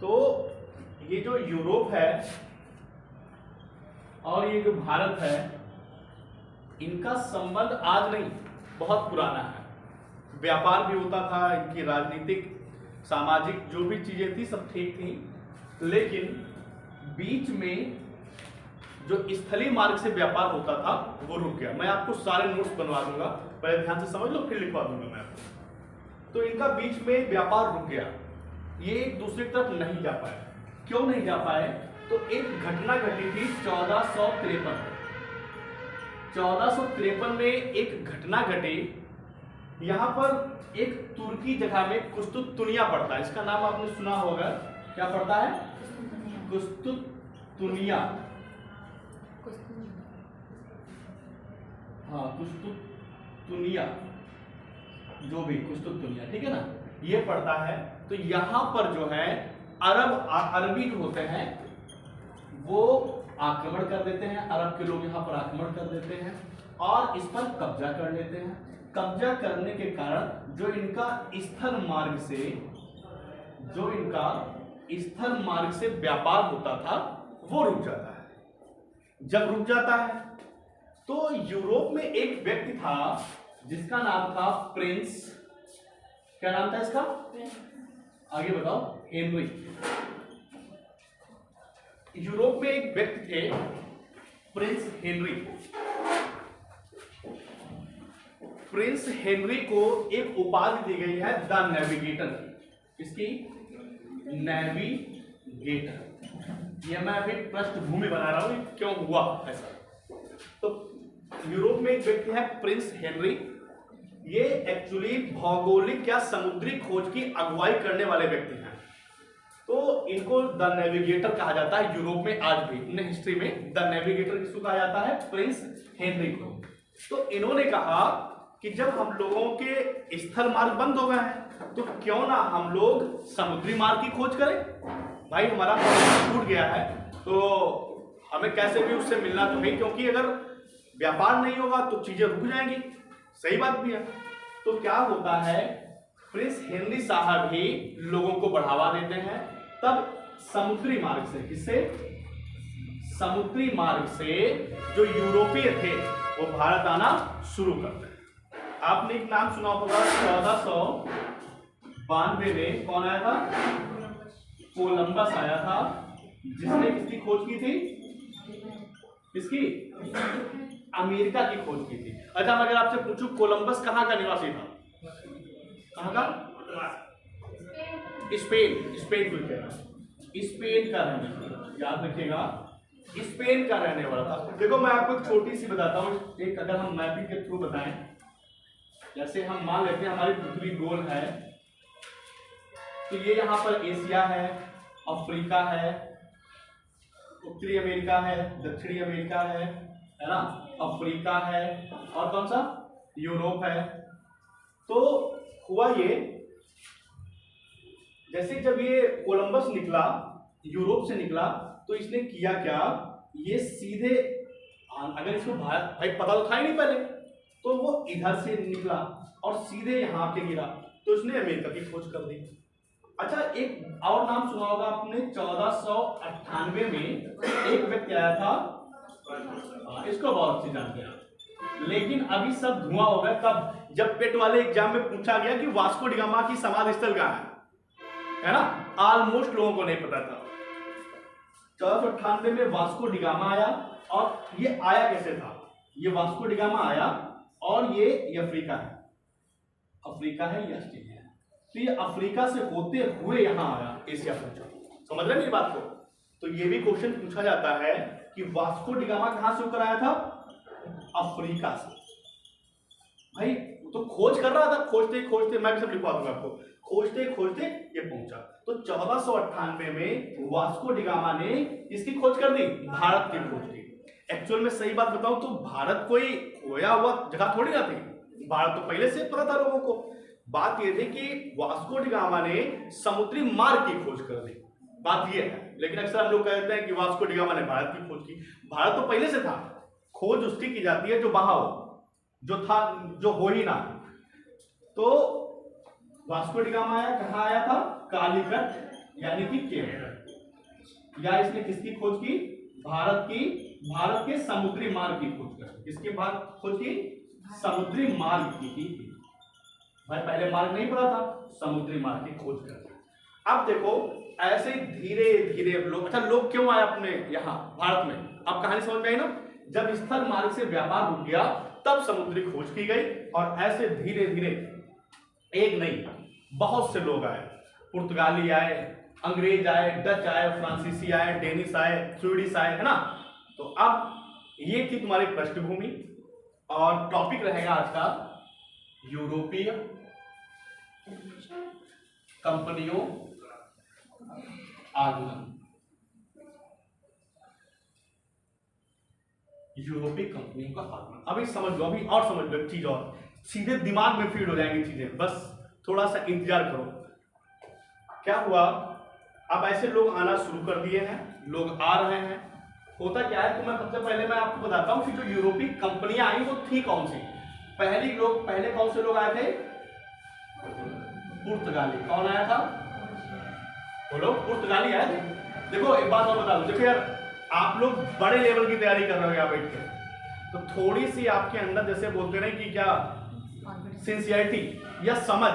तो ये जो यूरोप है और ये जो भारत है, इनका संबंध आज नहीं, बहुत पुराना है। व्यापार भी होता था, इनकी राजनीतिक सामाजिक जो भी चीजें थी सब ठीक थी, लेकिन बीच में जो स्थलीय मार्ग से व्यापार होता था वो रुक गया। मैं आपको सारे नोट्स बनवा दूंगा, पहले ध्यान से समझ लो फिर लिखवा दूंगा मैं आपको। तो इनका बीच में व्यापार रुक गया, ये एक दूसरे की तरफ नहीं जा पाए। क्यों नहीं जा पाए? तो एक घटना घटी थी 1453। 1453 में एक घटना घटी, यहां पर एक तुर्की जगह में कुस्तुतुनिया पड़ता है। इसका नाम आपने सुना होगा, क्या पड़ता है? कुस्तुतुनिया। हाँ, कुस्तुतुनिया, जो भी कुस्तुतुनिया, ठीक है ना, ये पड़ता है। तो यहां पर जो है अरबी जो होते हैं वो आक्रमण कर देते हैं, अरब के लोग यहां पर आक्रमण कर देते हैं और इस पर कब्जा कर लेते हैं। कब्जा करने के कारण जो इनका स्थल मार्ग से व्यापार होता था वो रुक जाता है। जब रुक जाता है तो यूरोप में एक व्यक्ति था जिसका नाम था प्रिंस, क्या नाम था इसका? आगे बताओ। हेनरी। यूरोप में एक व्यक्ति थे प्रिंस हेनरी। प्रिंस हेनरी को एक उपाधि दी गई है द नेविगेटर। इसकी नेविगेटर। यह मैं अभी पृष्ठभूमि बना रहा हूं क्यों हुआ ऐसा। तो यूरोप में एक व्यक्ति है प्रिंस हेनरी, ये एक्चुअली भौगोलिक या समुद्री खोज की अगुवाई करने वाले व्यक्ति हैं। तो इनको द नेविगेटर कहा जाता है यूरोप में आज भी। इन हिस्ट्री में द नेविगेटर किसको कहा जाता है? प्रिंस हेनरी को। तो इन्होंने कहा कि जब हम लोगों के स्थल मार्ग बंद हो गए हैं तो क्यों ना हम लोग समुद्री मार्ग की खोज करें। भाई हमारा छूट गया है तो हमें कैसे भी उससे मिलना तो है, क्योंकि अगर व्यापार नहीं होगा तो चीजें रुक जाएंगी। सही बात भी है। तो क्या होता है, प्रिंस हेनरी साहब ही लोगों को बढ़ावा देते हैं। तब समुद्री मार्ग से, किससे? समुद्री मार्ग से जो यूरोपीय थे वो भारत आना शुरू करते हैं। आपने एक नाम सुना होगा 1492 में कौन आया था? कोलंबस आया था, जिसने किसकी खोज की थी? किसकी? अमेरिका की खोज की थी। अच्छा, मैं अगर आपसे पूछूं कोलंबस कहां का निवासी था? कहां का? स्पेन। स्पेन को कहना, स्पेन का रहने वाला, याद रखिएगा, स्पेन का रहने वाला था। देखो मैं आपको एक छोटी सी बताता हूं, एक अगर हम मैपिंग के थ्रू बताएं, जैसे हम मान लेते हैं हमारी पृथ्वी गोल है, तो ये यहां पर एशिया है, अफ्रीका है, उत्तरी अमेरिका है, दक्षिणी अमेरिका है ना, अफ्रीका है और कौन सा? यूरोप है। तो हुआ ये, जैसे जब ये कोलंबस निकला, यूरोप से निकला, तो इसने किया क्या, ये सीधे, अगर इसको भारत, भाई पता तो था ही नहीं पहले, तो वो इधर से निकला और सीधे यहां के गिरा, तो इसने अमेरिका की खोज कर दी। अच्छा, एक और नाम सुना होगा आपने, 1498 में एक व्यक्ति आया था, इसको बहुत अच्छी जानते हैं, लेकिन अभी सब धुआं हो गया। कब? जब पेट वाले एग्जाम में पूछा गया कि वास्को डी गामा की समाधि स्थल कहां है ना, ऑलमोस्ट लोगों को नहीं पता था। 1498 में वास्को डी गामा आया, और ये आया कैसे था? ये वास्को डी गामा आया और ये अफ्रीका है, अफ्रीका है, ये ऑस्ट्रेलिया है। तो ये अफ्रीका से होते हुए यहां आया, एशिया पहुंचा। समझ रहे मेरी बात को? तो ये भी क्वेश्चन पूछा जाता है कि वास्को डी गामा कहां से होकर आया था? अफ्रीका से। भाई तो खोज कर रहा था, खोजते खोजते, मैं भी सब लिखवा दूंगा आपको, खोजते खोजते ये पहुंचा। तो 1498 में वास्को डी गामा ने इसकी खोज कर दी, भारत की खोज की। एक्चुअल में सही बात बताऊं तो भारत कोई खोया हुआ जगह थोड़ी ना थी, भारत तो पहले से पता था लोगों को। बात यह थी कि वास्को डी गामा ने समुद्री मार्ग की खोज कर दी, बात यह है। लेकिन अक्सर हम लोग कहते हैं कि वास्को डी गामा ने भारत की खोज की। भारत तो पहले से था, खोज उसकी की जाती है जो वहां हो, जो था, जो हो ही ना। तो वास्को डी गामा आया, कहां आया था? कालीकट यानी कि केप। या इसने किसकी खोज की? भारत के समुद्री मार्ग की खोज कर। किसके खोज की? समुद्री मार्ग की थी भाई। पहले मार्ग नहीं पता था, समुद्री मार्ग की खोज कर। अब देखो ऐसे धीरे धीरे लोग, अच्छा लोग क्यों आए अपने यहाँ भारत में? अब कहानी समझ में आई ना? जब स्थल मार्ग से व्यापार रुक गया तब समुद्री खोज की गई और ऐसे धीरे धीरे एक नहीं बहुत से लोग आए। पुर्तगाली आए, अंग्रेज आए, डच आए, फ्रांसीसी आए, डेनिश आए, स्वीडिश आए, है ना? तो अब ये थी तुम्हारी पृष्ठभूमि और टॉपिक रहेगा आज का यूरोपीय कंपनियों आगमन। यूरोपीय कंपनियों का आगमन। अभी समझ लो, अभी और समझ लो एक चीज और, सीधे दिमाग में फीड हो जाएंगी चीजें, बस थोड़ा सा इंतजार करो। क्या हुआ? अब ऐसे लोग आना शुरू कर दिए हैं, लोग आ रहे हैं। होता क्या है, तो मैं सबसे पहले मैं आपको बताता हूं कि जो यूरोपीय कंपनियां आई वो थी कौन सी। पहले कौन से लोग आए थे? पुर्तगाली। कौन आया था? बोलो, पुर्तगाली आए थे। देखो एक बात और बता दो, देखो यार आप लोग बड़े लेवल की तैयारी कर रहे हो यहाँ बैठ के, तो थोड़ी सी आपके अंदर जैसे बोलते रहे कि क्या सिंसियरिटी या समझ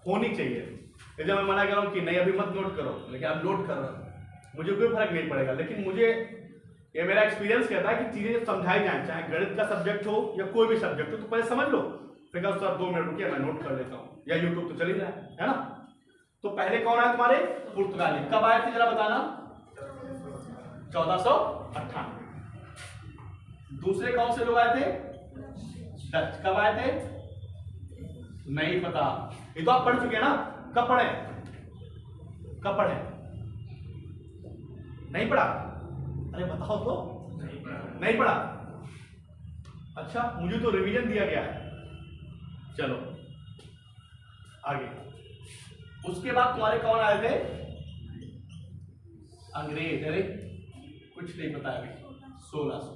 होनी चाहिए। जब मैं मना कर रहा हूँ कि नहीं अभी मत नोट करो, लेकिन आप नोट कर रहे हो, मुझे कोई फर्क नहीं पड़ेगा। लेकिन मुझे ये मेरा एक्सपीरियंस कहता है कि चीजें जब समझाई जाए, चाहे गणित का सब्जेक्ट हो या कोई भी सब्जेक्ट हो, तो पहले समझ लो, फिर कहा सर 2 मिनट रुकिए मैं नोट कर लेता हूँ, या यूट्यूब तो चल ही रहा है ना? तो पहले कौन आया तुम्हारे? पुर्तगाली। कब आए थे जरा बताना? 1498। दूसरे कौन से लोग आए थे? डच। कब आए थे? नहीं पता, ये तो आप पढ़ चुके हैं ना। कब पढ़े? नहीं पढ़ा? अरे बताओ तो। नहीं पढ़ा? अच्छा, मुझे तो रिवीजन दिया गया है। चलो आगे। उसके बाद तुम्हारे कौन आए थे? अंग्रेज। अरे कुछ नहीं पता अभी। 1600।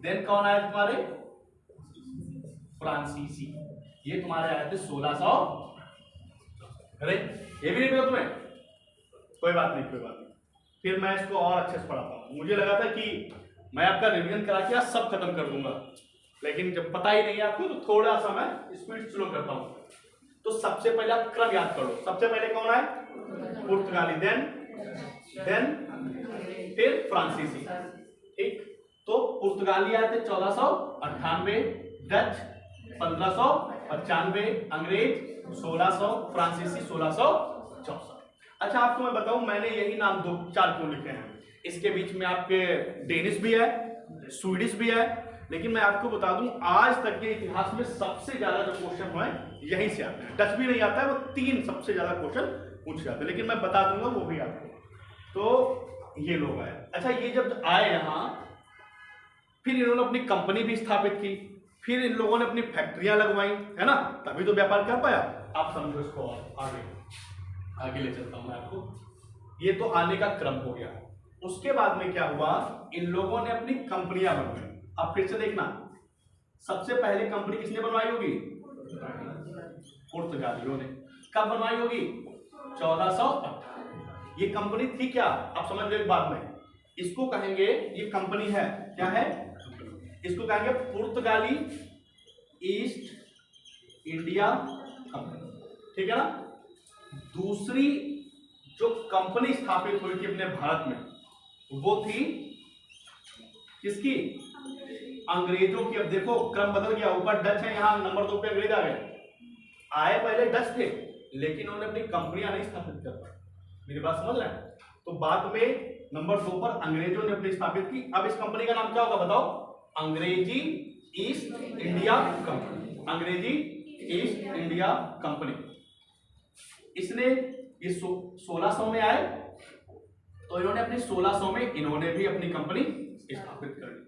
देन कौन आए तुम्हारे? फ्रांसीसी। ये तुम्हारे आए थे 1600। अरे ये भी नहीं पता तुम्हें? कोई बात नहीं। फिर मैं इसको और अच्छे से पढ़ाता हूँ। मुझे लगा था कि मैं आपका रिवीजन करा के आज सब खत्म कर दूंगा, लेकिन जब पता ही नहीं है आपको तो थोड़ा सा मैं स्पीड स्लो करता हूँ। तो सबसे पहले आप क्रम याद कर लो। सबसे पहले कौन आए? पुर्तगाली। देन फिर फ्रांसीसी। ठीक, तो पुर्तगाली आए थे 1498, डच 1595, अंग्रेज 1600, फ्रांसीसी 1664। अच्छा आपको मैं बताऊं, मैंने यही नाम 2-4 क्यों लिखे हैं। इसके बीच में आपके डेनिश भी है, स्वीडिश भी है, लेकिन मैं आपको बता दूं आज तक के इतिहास में सबसे ज्यादा जो क्वेश्चन हुए यहीं से आते हैं। डच भी नहीं आता है, वो 3 सबसे ज्यादा क्वेश्चन पूछे जाते हैं, लेकिन मैं बता दूंगा वो भी आपको। तो ये लोग आए। अच्छा ये जब आए यहाँ, फिर इन्होंने अपनी कंपनी भी स्थापित की, फिर इन लोगों ने अपनी फैक्ट्रियां लगवाई, है ना? तभी तो व्यापार कर पाया। आप समझो इसको, आगे ले चलता हूं मैं आपको। ये तो आने का क्रम हो गया। उसके बाद में क्या हुआ, इन लोगों ने अपनी कंपनियां बनवाई। अब फिर से देखना, सबसे पहले कंपनी किसने बनवाई होगी? पुर्तगालियों ने। कब बनवाई होगी? 1498। ये कंपनी थी क्या? आप समझ लो एक बात में, इसको कहेंगे, ये कंपनी है, क्या है? इसको कहेंगे पुर्तगाली ईस्ट इंडिया कंपनी। ठीक है ना? दूसरी जो कंपनी स्थापित हुई थी अपने भारत में, वो थी किसकी? अंग्रेजों की। अब देखो क्रम बदल गया, ऊपर डच है, यहां नंबर 2 पे अंग्रेज आ गए। आए पहले डच थे, लेकिन उन्होंने अपनी कंपनियां नहीं स्थापित कर पाई। मेरी बात समझ रहे हैं? तो बाद में नंबर 2 पर अंग्रेजों ने अपनी स्थापित की। अब इस कंपनी का नाम क्या होगा बताओ? अंग्रेजी ईस्ट इंडिया कंपनी। अंग्रेजी ईस्ट इंडिया कंपनी। इसने ये 1600 में आए, तो इन्होंने अपनी 1600 में इन्होंने भी अपनी कंपनी स्थापित कर दी।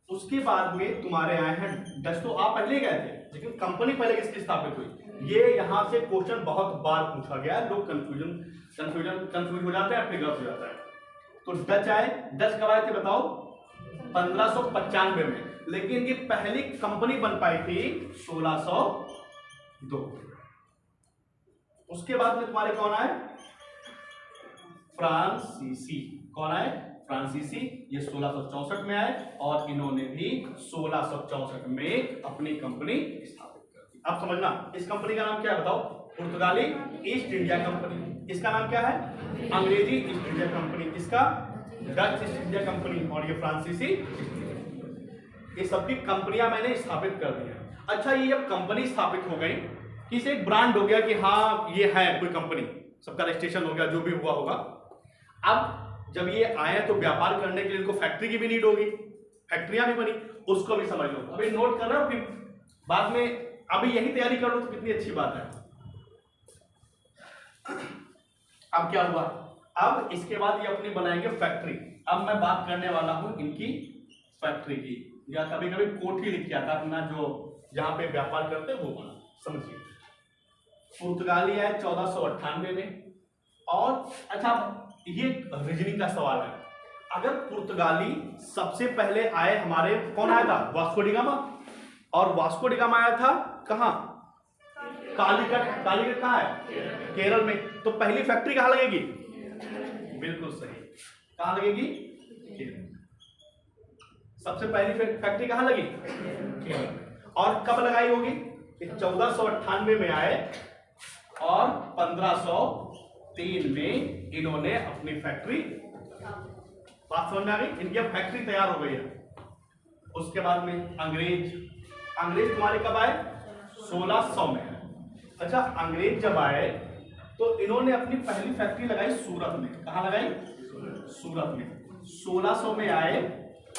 उसके बाद में तुम्हारे आए हैं डच। तो आप पहले गए थे, लेकिन कंपनी पहले किसकी स्थापित हुई? ये यहां से क्वेश्चन बहुत बार पूछा गया है, लोग कंफ्यूज हो जाते हैं, फिर गलत हो जाता है। तो डच आए। डच कब आए थे बताओ? 1595 में, लेकिन ये पहली कंपनी बन पाई थी 1602। उसके बाद में तुम्हारे कौन आए? फ्रांसीसी। कौन आए? फ्रांसीसी। ये 1664 में आए और इन्होंने भी 1664 में अपनी कंपनी स्थापित कर दी। अब समझना, इस कंपनी का नाम क्या है बताओ? पुर्तगाली ईस्ट इंडिया कंपनी। इसका नाम क्या है? अंग्रेजी ईस्ट इंडिया कंपनी। इसका डच ईस्ट इंडिया कंपनी। और ये फ्रांसीसी। ये सबकी कंपनियां मैंने स्थापित कर दी है। अच्छा, ये जब कंपनी स्थापित हो गई, किसी एक ब्रांड हो गया कि हाँ ये है कोई कंपनी, सबका रजिस्ट्रेशन हो गया, जो भी हुआ होगा। अब जब ये आए तो व्यापार करने के लिए इनको फैक्ट्री की भी नीड होगी, फैक्ट्रियां भी बनी, उसको भी समझ लो। अभी नोट कर रहे हो, फिर बाद में अभी यही तैयारी कर लो तो कितनी अच्छी बात है। अब क्या हुआ? अब इसके बाद ये अपनी बनाएंगे फैक्ट्री। अब मैं बात करने वाला हूं इनकी फैक्ट्री की, या कभी कभी कोठी लिख के आता अपना, जो जहां पे व्यापार करते वो बना। समझिए, पुर्तगाली आए 1498 में। और अच्छा, ये रीजनिंग का सवाल है, अगर पुर्तगाली सबसे पहले आए हमारे, कौन आया था? Vasco D gamma. और वास्को डी गामा आया था कहां? कालीकट। कालीकट कहां है? केरल में। तो पहली फैक्ट्री कहां लगेगी? बिल्कुल सही, कहां लगेगी? केरल। सबसे पहली फैक्ट्री कहां लगी? केरल में। और कब लगाई होगी? 1498 में आए और 1503 में इन्होंने अपनी फैक्ट्री, बात समझ में आ गई? इनकी अब फैक्ट्री तैयार हो गई है। उसके बाद में अंग्रेज तुम्हारे कब आए? 1600 में। अच्छा, अंग्रेज जब आए तो इन्होंने अपनी पहली फैक्ट्री लगाई सूरत में। कहां लगाई? सूरत में। 1600 में आए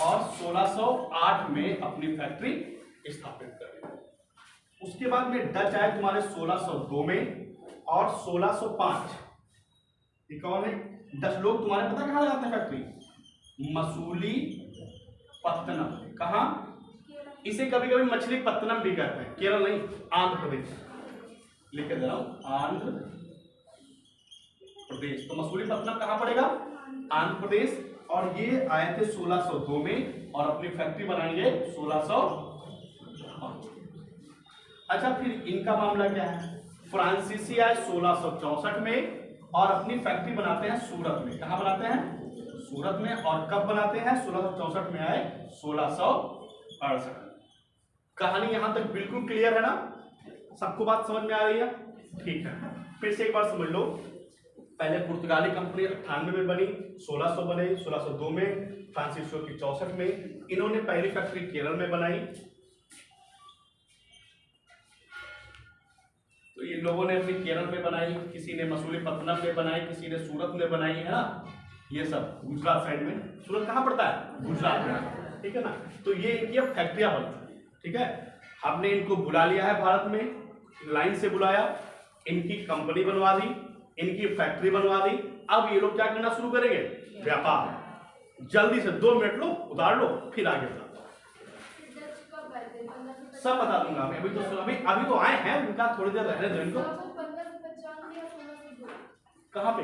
और 1608 में अपनी फैक्ट्री स्थापित करी। उसके बाद में डच आए तुम्हारे 1602 में और 1605। ये कौन है? डच लोग तुम्हारे पता कहां लगाते हैं फैक्ट्री? मसूलीपट्टनम। कहां? इसे कभी कभी मछलीपट्टनम भी कहते हैं। केरल नहीं, आंध्र प्रदेश। लिख के दे रहा हूं, आंध्र प्रदेश। तो मसूलीपट्टनम कहां पड़ेगा? आंध्र प्रदेश। और ये आए थे 1602 में और अपनी फैक्ट्री बनाएंगे 1605। अच्छा, फिर इनका मामला क्या है? फ्रांसीसी आए 1664 में और अपनी फैक्ट्री बनाते हैं सूरत में। कहां बनाते हैं? सूरत में। और कब बनाते हैं? 1664 में आए, 1668। कहानी यहां तक बिल्कुल क्लियर है ना? सबको बात समझ में आ रही है? ठीक है, फिर से एक बार समझ लो। पहले पुर्तगाली कंपनी 98 में बनी, 1600 बने, 1602 में, फ्रांसीसियो की 64 में। इन्होंने पहली फैक्ट्री केरल में बनाई। तो ये लोगों ने अपनी केरल में बनाई, किसी ने मसूलीपट्टनम में बनाई, किसी ने सूरत में बनाई, है ना? ये सब गुजरात साइड में। सूरत कहां पड़ता है? गुजरात में, ठीक है ना? तो ये इनकी अब फैक्ट्रियां बनती, ठीक है। हमने इनको बुला लिया है भारत में, लाइन से बुलाया, इनकी कंपनी बनवा दी, इनकी फैक्ट्री बनवा दी। अब ये लोग क्या करना शुरू करेंगे? व्यापार। जल्दी से 2 मिनट लो, उतार लो, फिर आगे बढ़ो। सब बता दूंगा मैं। अभी तो आए हैं, उनका थोड़ी देर रहने दो इनको। कहां पे?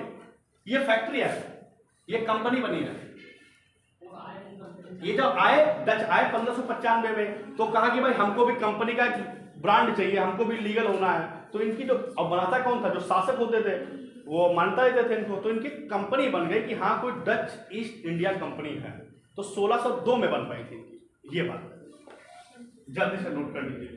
ये फैक्ट्री है, ये कंपनी बनी है। ये जब आए, डच आए 1595 में, तो कहा कि भाई हमको भी कंपनी का ब्रांड चाहिए, हमको भी लीगल होना है। तो इनकी जो, अब बनाता कौन था? जो शासक होते थे वो मानता देते थे इनको। तो इनकी कंपनी बन गई कि हाँ कोई डच ईस्ट इंडिया कंपनी है। तो 1602 में बन पाई थी ये बात, जल्दी से नोट कर लीजिए।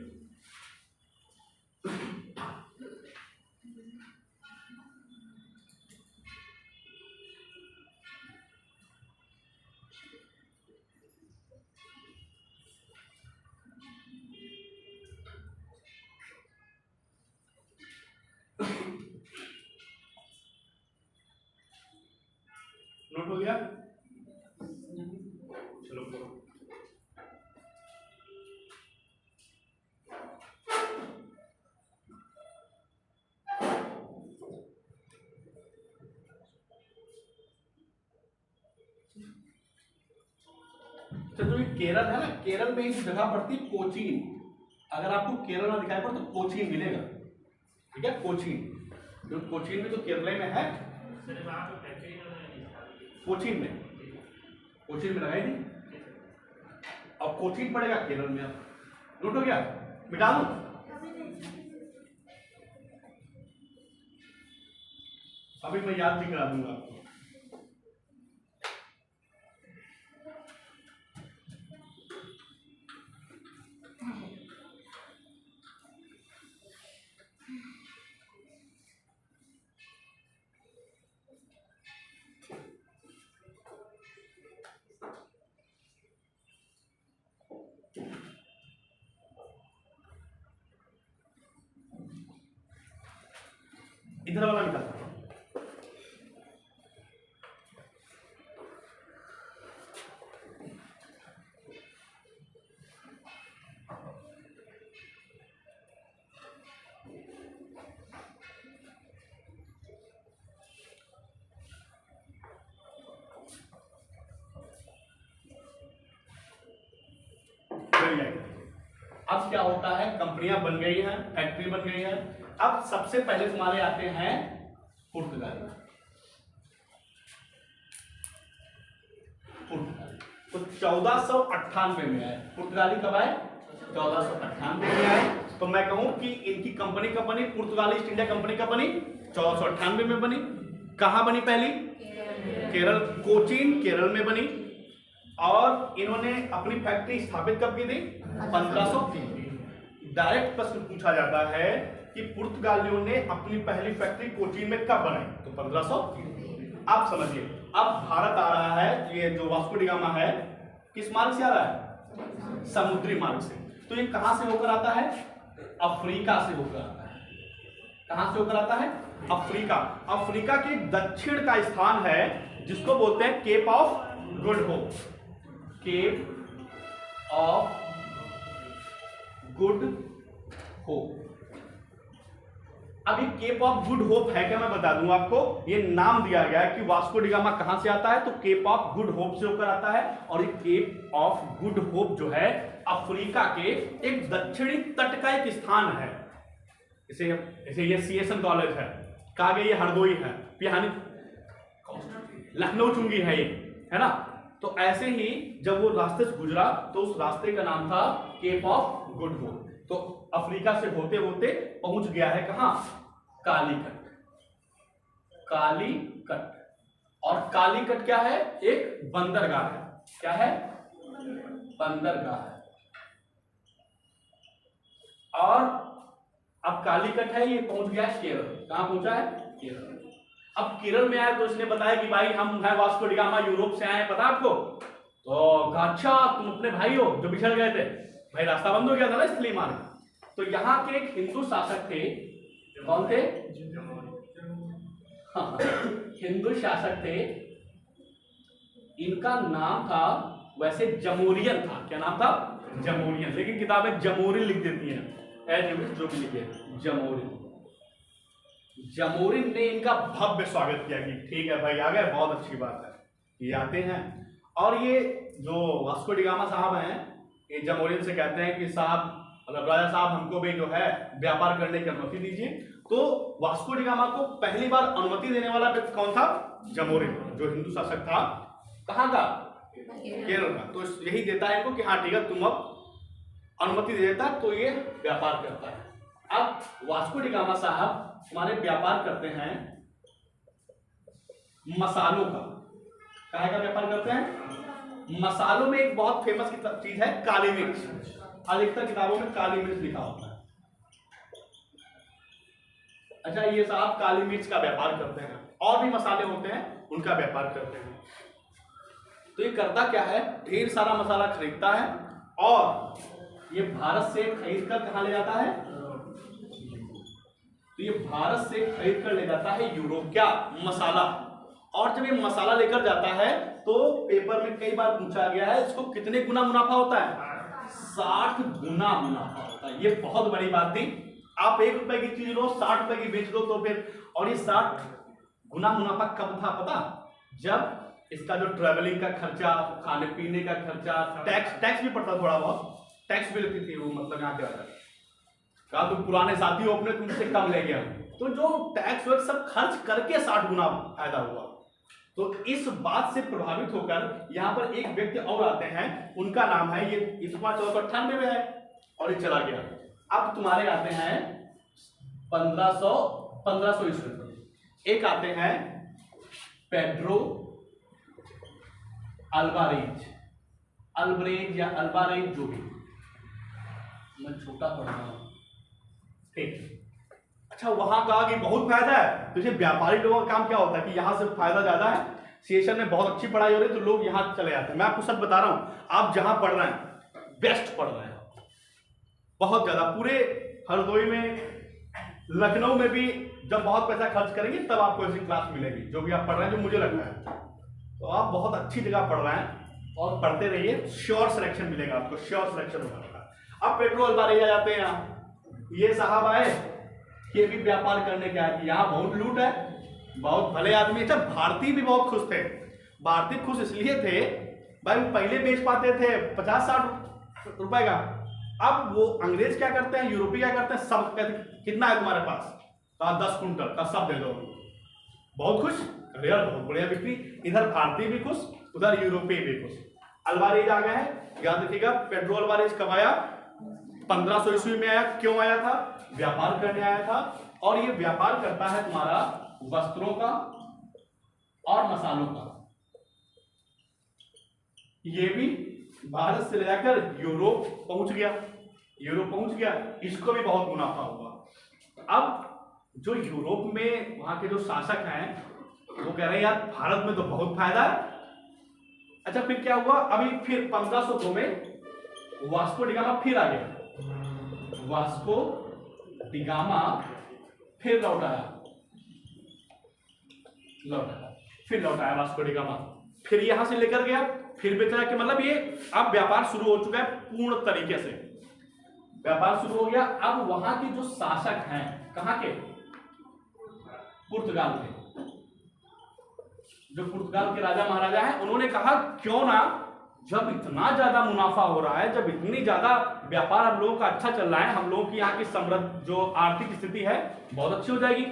नोट हो गया? चलो करो। तो ये केरल है ना, केरल में एक जगह पड़ती है कोचीन। अगर आपको केरल में दिखाई पड़े तो कोचीन मिलेगा, ठीक है? कोचीन, जो कोचीन में तो केरल में है। कोचीन में लगाई थी। अब कोचीन पड़ेगा केरल में। अब नोट हो गया? मिटा दूं? अभी मैं याद भी करा दूंगा आपको। इधर वाला निकालता हूं। अब क्या होता है, कंपनियां बन गई हैं, फैक्ट्री बन गई है। अब सबसे पहले तुम्हारे आते हैं पुर्तगाली। तो 1498 में आए पुर्तगाली। कब आए? 1498 में आए। तो मैं कहूं कि इनकी कंपनी कब बनी? पुर्तगाली ईस्ट इंडिया कंपनी कब बनी? 1498 में बनी। कहां बनी पहली? केरल, कोचीन केरल में बनी। और इन्होंने अपनी फैक्ट्री स्थापित कब की थी? 1503। डायरेक्ट प्रश्न पूछा जाता है कि पुर्तगालियों ने अपनी पहली फैक्ट्री कोचीन में कब बनाई? तो 1503। आप समझिए, अब भारत आ रहा है, ये जो वास्को डी गामा है किस मार्ग से आ रहा है? समुद्री मार्ग से। तो ये कहां से होकर आता है? अफ्रीका से होकर आता है। कहां से होकर आता है? अफ्रीका। अफ्रीका के दक्षिण का स्थान है जिसको बोलते हैं Cape of Good Hope. Cape of Good Hope. अब ये केप ऑफ गुड होप है क्या, मैं बता दूं आपको। ये नाम दिया गया है कि वास्को डी गामा कहां से आता है, तो केप ऑफ गुड होप से होकर आता है। और ये केप ऑफ गुड होप जो है अफ्रीका के एक दक्षिणी तट का एक स्थान है। इसे ये सीएसएन कॉलेज है, कहा गया ये हरदोई है, पिहानी लखनऊ चुंगी है ये, है ना। तो ऐसे ही जब वो रास्ते से गुजरा तो उस रास्ते का नाम था केप ऑफ गुड होप। तो अफ्रीका से होते होते पहुंच गया है कहां? कालीकट। कालीकट। और कालीकट क्या है? एक बंदरगाह है। क्या है? बंदरगाह है। और अब कालीकट है, ये पहुंच गया है केरल। कहां पहुंचा है? केरल। अब केरल में आया तो इसने बताया कि भाई हम है वास्को डी गामा, यूरोप से आए हैं, पता आपको? तो अच्छा तुम अपने भाई हो जो बिछड़ गए थे, भाई रास्ता बंद हो गया था ना स्थलीय मार्ग। तो यहाँ के एक हिंदू शासक थे, कौन थे? हाँ, हिंदू शासक थे। इनका नाम था वैसे जमोरियन था। क्या नाम था? जमोरियन। लेकिन किताबें जमोरिन लिख देती हैं, जो भी लिखे जमोरिन। जमोरिन ने इनका भव्य स्वागत किया कि ठीक है भाई आ गए, बहुत अच्छी बात है। ये आते हैं और ये जो वास्को डी गामा साहब हैं, ये जमोरिन से कहते हैं कि साहब, मतलब राजा साहब, हमको भी जो है व्यापार करने की अनुमति दीजिए। तो वास्को डी गामा को पहली बार अनुमति देने वाला व्यक्ति कौन था? जमोरिन, जो हिंदू शासक था। कहां का? केरल का। तो यही देता है इनको कि हाँ ठीक है तुम अब अनुमति दे देता, तो ये व्यापार करता है। अब वास्को डी गामा साहब हमारे व्यापार करते हैं मसालों का। काहे का व्यापार करते हैं? मसालों में एक बहुत फेमस चीज है काली मिर्च। अधिकतर किताबों में काली मिर्च लिखा होता है। अच्छा, ये साहब काली मिर्च का व्यापार करते हैं। और भी मसाले होते हैं उनका व्यापार करते हैं। तो ये करता क्या है? ढेर सारा मसाला खरीदता है और ये भारत से खरीद कर कहां ले जाता है? तो ये भारत से खरीद कर ले जाता है यूरोप। क्या? मसाला। और जब ये मसाला लेकर जाता है तो पेपर में कई बार पूछा गया है इसको कितने गुना मुनाफा होता है? 60 गुना मुनाफा होता है। ये बहुत बड़ी बात थी। आप 1 रुपए की चीज लो, 60 रुपए की बेच दो तो फिर। और ये 60 गुना मुनाफा कब था पता? जब इसका जो ट्रेवलिंग का खर्चा, खाने पीने का खर्चा, टैक्स भी पड़ता, थोड़ा बहुत टैक्स भी लगती थी वो, मतलब यहाँ के कहा तुम पुराने साथी हो अपने, तुमसे कम ले गया। तो जो टैक्स वैक्स सब खर्च करके 60 गुना फायदा हुआ। तो इस बात से प्रभावित होकर यहाँ पर एक व्यक्ति और आते हैं, उनका नाम है, ये 1498 में है और ये चला गया। अब तुम्हारे आते हैं 1500 ईस्वी में। एक आते हैं पेड्रो अल्वारेज, अल्बरेज या अल्वारेज, जो भी, मैं छोटा पढ़ रहा हूं, ठीक। अच्छा, वहां कहा कि बहुत फायदा है। तो ये व्यापारी लोगों का काम क्या होता है कि यहां से फायदा ज्यादा है, सेशन में बहुत अच्छी पढ़ाई हो रही है, तो लोग यहां चले जाते हैं। मैं आपको सच बता रहा हूं, आप जहां पढ़ रहे हैं बेस्ट पढ़ रहे हैं, बहुत ज्यादा। पूरे हरदोई में, लखनऊ में भी जब बहुत पैसा खर्च करेंगे तब आपको ऐसी क्लास मिलेगी, जो भी आप पढ़ रहे हैं, जो मुझे लगता है। तो आप बहुत अच्छी जगह पढ़ रहे हैं और पढ़ते रहिए, श्योर सिलेक्शन मिलेगा आपको, श्योर सिलेक्शन होगा। अब पेट्रोल बारे आ जाते हैं। यहाँ ये साहब आए, ये भी व्यापार करने के आए, यहाँ बहुत लूट है, बहुत भले आदमी। अच्छा, भारतीय भी बहुत खुश थे। भारतीय खुश इसलिए थे भाई, वो पहले बेच पाते थे 50-60 रुपए का। अब वो अंग्रेज क्या करते हैं, यूरोपीय क्या करते हैं, सब कहते कितना है तुम्हारे पास, कहा 10 कुंटल का, सब दे दो। बहुत खुश, अरे यार बहुत बढ़िया बिक्री। इधर भारतीय भी खुश, उधर यूरोपीय भी खुश। अल्वारेज आ गया है, याद रखिएगा। पेड्रो अल्वारेज कब आया, 1500 ईस्वी में आया। क्यों आया था, व्यापार करने आया था। और ये व्यापार करता है तुम्हारा वस्त्रों का और मसालों का। ये भी भारत से ले जाकर यूरोप पहुंच गया, यूरोप पहुंच गया, इसको भी बहुत मुनाफा हुआ। अब जो यूरोप में वहां के जो शासक हैं वो कह रहे हैं यार भारत में तो बहुत फायदा है। अच्छा, फिर क्या हुआ, अभी फिर 1502 में वास्को डिगामा फिर आ गया। वास्को डिगामा फिर लौटाया, फिर लौटाया वास्को डिगामा, फिर यहां से लेकर गया, फिर बेचा कि मतलब ये अब व्यापार शुरू हो चुका है पूर्ण तरीके से, व्यापार शुरू हो गया। अब वहां के जो शासक हैं, कहां के, पुर्तगाल के, जो पुर्तगाल के राजा महाराजा हैं, उन्होंने कहा क्यों ना, जब इतना ज्यादा मुनाफा हो रहा है, जब इतनी ज्यादा व्यापार हम लोगों का अच्छा चल रहा है, हम लोगों की यहाँ की समृद्ध जो आर्थिक स्थिति है बहुत अच्छी हो जाएगी।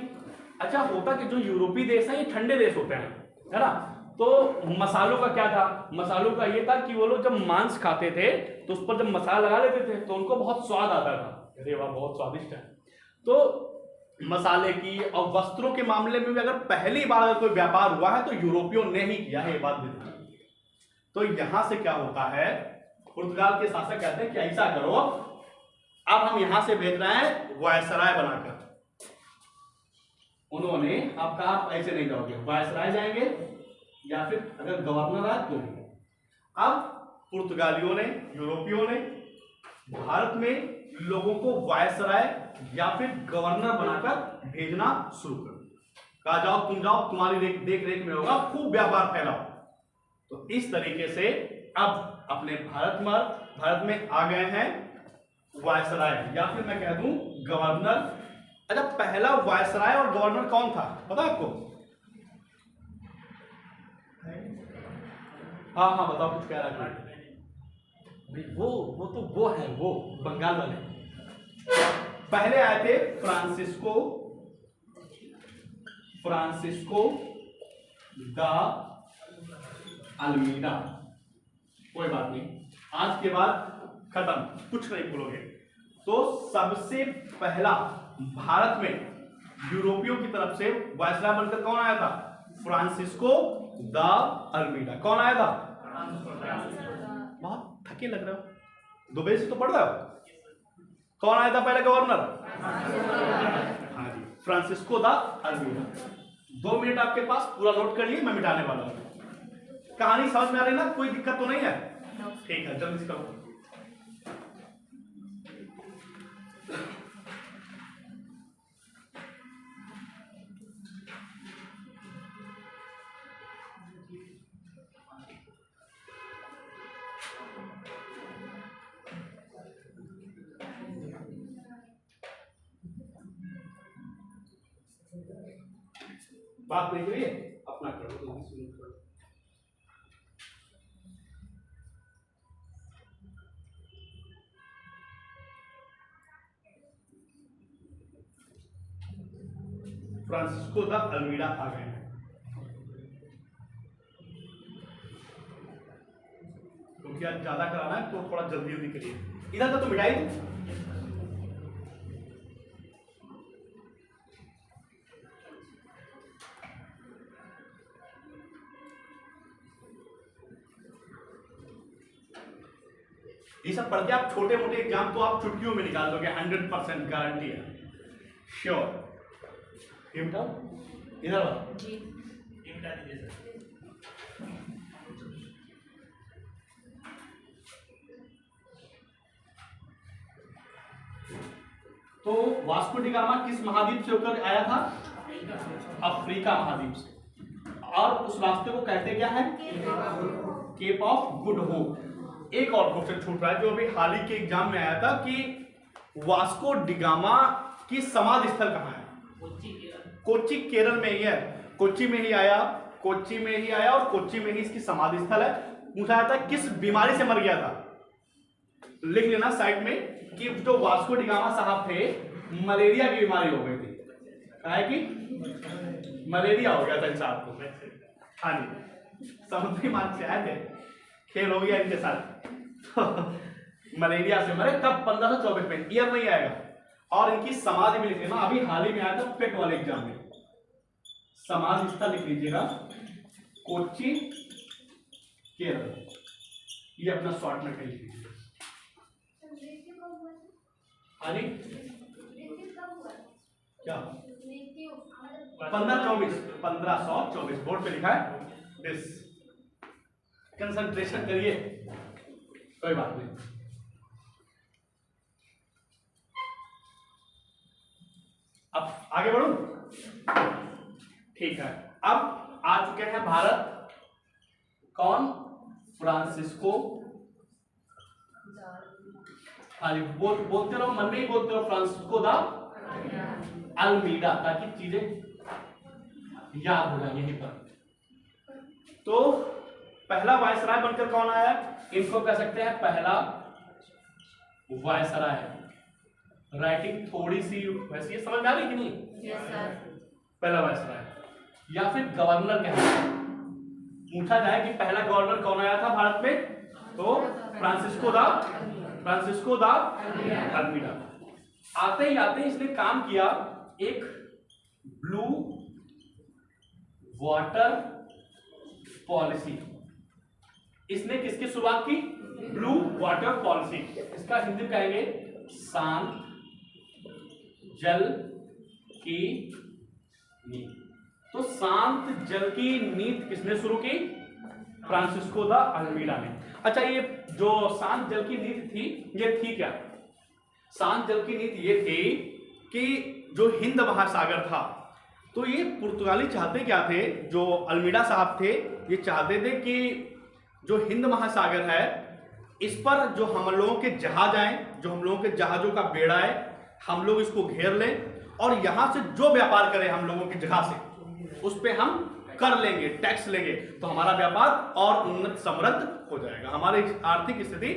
अच्छा, होता कि जो यूरोपीय देश है ये ठंडे देश होते हैं, है ना। तो मसालों का क्या था, मसालों का ये था कि वो लोग जब मांस खाते थे तो उस पर जब मसाला लगा लेते थे तो उनको बहुत स्वाद आता था, अरे वाह बहुत स्वादिष्ट है। तो मसाले की और वस्त्रों के मामले में भी अगर पहली बार अगर कोई व्यापार हुआ है तो यूरोपियों ने ही किया है, ये बात ध्यान। तो यहां से क्या होता है, पुर्तगाल के शासक कहते हैं कि ऐसा करो, अब हम यहां से भेज रहे हैं वायसराय बनाकर। उन्होंने अब कहा आप ऐसे नहीं जाओगे, वायसराय जाएंगे या फिर अगर गवर्नर आए तो। अब पुर्तगालियों ने, यूरोपियों ने भारत में लोगों को वायसराय या फिर गवर्नर बनाकर भेजना शुरू कर दिया। कहा जाओ तुम जाओ, तुम्हारी देख रेख में होगा, खूब व्यापार फैलाओ। तो इस तरीके से अब अपने भारत में आ गए हैं वायसराय या फिर मैं कह दूं गवर्नर। अच्छा, पहला वायसराय और गवर्नर कौन था पता आपको? हाँ बताओ, कुछ कह रहा है वो है वो बंगाल वाले। पहले आए थे फ्रांसिस्को द अल्मीडा। कोई बात नहीं, आज के बाद खत्म, कुछ नहीं भूलोगे। तो सबसे पहला भारत में यूरोपियों की तरफ से वायसराय बनकर कौन आया था? Francisco de Almeida. कौन आया था? बहुत थके लग रहे हो, दुबई से तो पढ़ रहे हो। कौन आया था पहले गवर्नर? हाँ जी, फ्रांसिस्को द अल्मीडा। 2 मिनट आपके पास, पूरा नोट कर लिए, मैं मिटाने वाला हूं। कहानी समझ में आ रही ना? कोई दिक्कत तो नहीं है? ठीक है, जल्दी से करो। बात नहीं करिए, अपना करो। फ्रांसिस्को द अल्मीडा आ गए हैं, क्योंकि आज ज्यादा कराना है तो थोड़ा जल्दी जल्दी करिए। इधर तो मिटाई दो। ये सब पढ़ के आप छोटे मोटे एग्जाम तो आप चुटकियों में निकाल दोगे, 100% गारंटी है, श्योर। ये बताओ इधर जी, ये बता दीजिए सर। तो वास्को डी गामा किस महाद्वीप से होकर आया था? अफ्रीका महाद्वीप से। और उस रास्ते को कहते क्या है? Cape of Good Hope. एक और क्वेश्चन छूट रहा है जो अभी हाल ही के एग्जाम में आया था कि वास्को डी गामा की समाधि स्थल कहाँ है? कोच्चि केरल में ही है। कोच्चि में ही आया, कोच्चि में ही आया और कोच्चि में ही इसकी समाधि स्थल है। पूछा जाता है किस बीमारी से मर गया था? लिख लेना साइड में कि जो वास्को डी गामा साहब थे मलेरिया की बीमारी हो गई थी। क्या है कि मलेरिया हो गया था इन साहब को। हाँ जी, समुद्री मार्ग से आए थे, खेल हो गया इनके साथ। तो मलेरिया से मरे कब? 1524 में। ईयर नहीं आएगा। और इनकी समाधि भी लिख लेना, अभी हाल ही में आया था पेट वाले एग्जाम में। समाधि स्थल लिख लीजिएगा कोच्चि केरल, ये अपना शॉर्ट में कह लीजिए। हाँ जी, क्या 1524 बोर्ड पे लिखा है। दिस कंसंट्रेशन करिए, कोई बात नहीं। अब आगे बढ़ूं? ठीक है, अब आ चुके हैं भारत। कौन? फ्रांसिस्को। हाँ जी, बोलते रहो, मन में ही बोलते रहो, फ्रांसिस्को दा अल्मीडा, ताकि चीजें याद हो जाए यहीं पर। तो पहला वायसराय बनकर कौन आया? इनको कह सकते हैं पहला वायसराय। राइटिंग थोड़ी सी वैसी है, समझ में आ रही कि नहीं? yes, पहला वायसराय या फिर गवर्नर कहते हैं। पूछा जाए कि पहला गवर्नर कौन आया था भारत में, तो फ्रांसिस्को दा अल्मीडा। आते ही आते इसने काम किया एक ब्लू वाटर पॉलिसी। इसने किसकी शुरुआत की? Blue water policy. इसका हिंदी कहेंगे शांत जल की नीति। तो शांत जल की नीति किसने शुरू की? फ्रांसिस्को दा अल्मीडा ने। अच्छा, ये जो शांत जल की नीति थी, ये थी क्या? शांत जल की नीति ये थी कि जो हिंद महासागर था, तो ये पुर्तगाली चाहते क्या थे, जो अल्मीडा साहब थे, ये चाहते थे कि जो हिंद महासागर है इस पर जो हम लोगों के जहाज आए, जो हम लोगों के जहाजों का बेड़ा है, हम लोग इसको घेर लें और यहां से जो व्यापार करें हम लोगों की जगह से उस पे हम कर लेंगे, टैक्स लेंगे, तो हमारा व्यापार और उन्नत समृद्ध हो जाएगा, हमारी आर्थिक स्थिति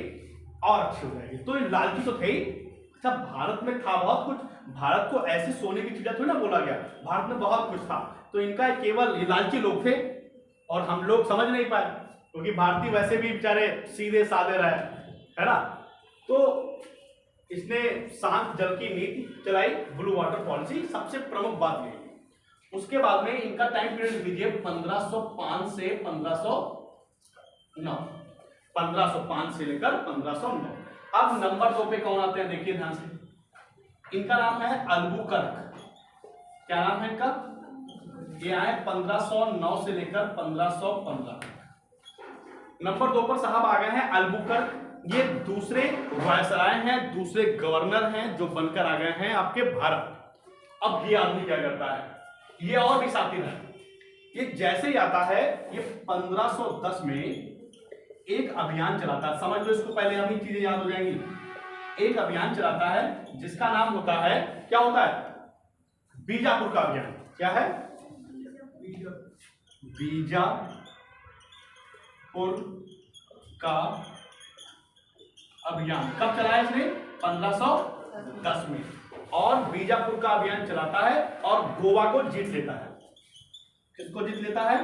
और अच्छी हो जाएगी। तो ये लालची तो थे ही। अच्छा, भारत में था बहुत कुछ, भारत को ऐसे सोने की चीजें थोड़ी ना बोला गया, भारत में बहुत कुछ था। तो इनका केवल लालची लोग थे और हम लोग समझ नहीं पाए, क्योंकि भारतीय वैसे भी बेचारे सीधे साधे रहे, है ना। तो इसने शांत जल की नीति चलाई, ब्लू वाटर पॉलिसी, सबसे प्रमुख बात ये। उसके बाद में इनका टाइम पीरियड लीजिए 1505 से 1509, 1505 से लेकर 1509। अब नंबर 2 पे कौन आते हैं देखिए ध्यान से। इनका नाम है अल्बुकर्क। क्या नाम है इनका? ये आए 1509 से लेकर 1515। नंबर 2 पर साहब आ गए हैं अल्बुकर्क। ये दूसरे वायसराय हैं, दूसरे गवर्नर हैं जो बनकर आ गए हैं आपके भारत। अब ये आदमी क्या करता है, ये और भी साथी है। ये जैसे ही आता है, ये 1510 में एक अभियान चलाता है। समझ लो इसको, पहले अभी चीजें याद हो जाएंगी। एक अभियान चलाता है जिसका नाम होता है, क्या होता है? बीजापुर का अभियान। क्या है? बीजापुर का अभियान। कब चलाया इसने? 1510 में। और बीजापुर का अभियान चलाता है और गोवा को जीत लेता है। किसको जीत लेता है?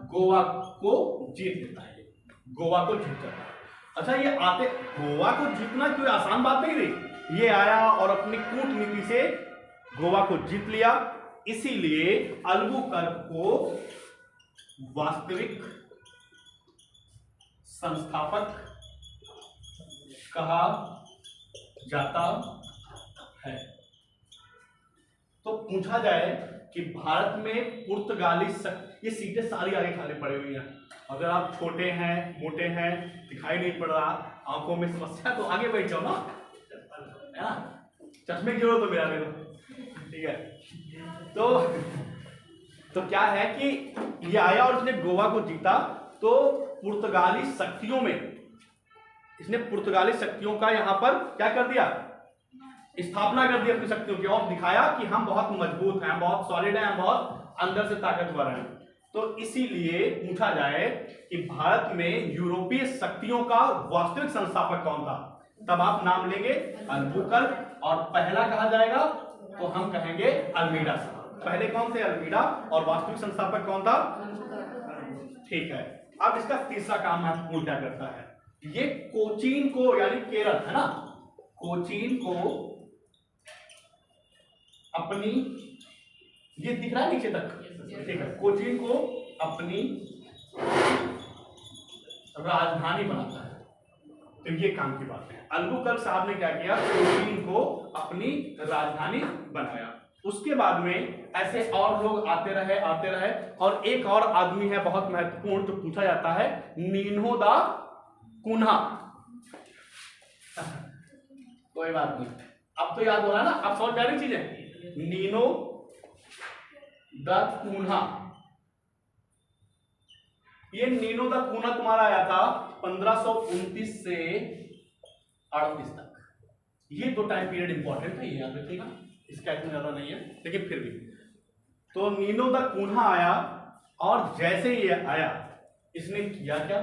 गोवा को जीत लेता है। गोवा को जीत जाता है। अच्छा, ये आते गोवा को जीतना कोई आसान बात नहीं रही। ये आया और अपनी कूटनीति से गोवा को जीत लिया। इसीलिए अल्बुकर्क को वास्तविक संस्थापक कहा जाता है। तो पूछा जाए कि भारत में पुर्तगाली ये सीटें सारी आगे खाली पड़ी हुई हैं। अगर आप छोटे हैं, मोटे हैं, दिखाई नहीं पड़ रहा, आंखों में समस्या, तो आगे बैठ जाओ ना, है ना। चश्मे की जरूरत तो मेरा ले दो, ठीक है। तो क्या है कि ये आया और इसने गोवा को जीता, तो पुर्तगाली शक्तियों में इसने पुर्तगाली शक्तियों का यहां पर क्या कर दिया, स्थापना कर दी अपनी शक्तियों की, और दिखाया कि हम बहुत मजबूत हैं, बहुत सॉलिड हैं, हम बहुत अंदर से ताकतवर हैं। तो इसीलिए पूछा जाए कि भारत में यूरोपीय शक्तियों का वास्तविक संस्थापक कौन था, तब आप नाम लेंगे अल्बुकर्क, और पहला कहा जाएगा तो हम कहेंगे अल्मीडा। पहले कौन थे, अल्मीडा, और वास्तविक संस्थापक कौन था, ठीक है। अब इसका तीसरा काम महत्वपूर्ण क्या करता है, ये कोचीन को, यानी केरल है ना, कोचीन को अपनी, ये दिख रहा है नीचे तक, ठीक है, कोचीन को अपनी राजधानी बनाता है। तो ये काम की बात है। अल्बुकर्क साहब ने क्या किया, कोचीन को अपनी राजधानी बनाया। उसके बाद में ऐसे और लोग आते रहे, और एक और आदमी है बहुत महत्वपूर्ण जो पूछा जाता है, नीनो दा कुन्हा। कोई बात नहीं, अब तो याद हो रहा है ना, अब समझ में आ रही चीजें। नीनो दा कुन्हा, ये नीनो दा कुन्हा तुम्हारा आया था 1529 से 38 तक। ये दो टाइम पीरियड इंपॉर्टेंट है, ये याद रखिएगा, इसका इतना ज्यादा नहीं है लेकिन फिर भी। तो नीनो दा कुन्हा आया, और जैसे ये आया इसने किया क्या,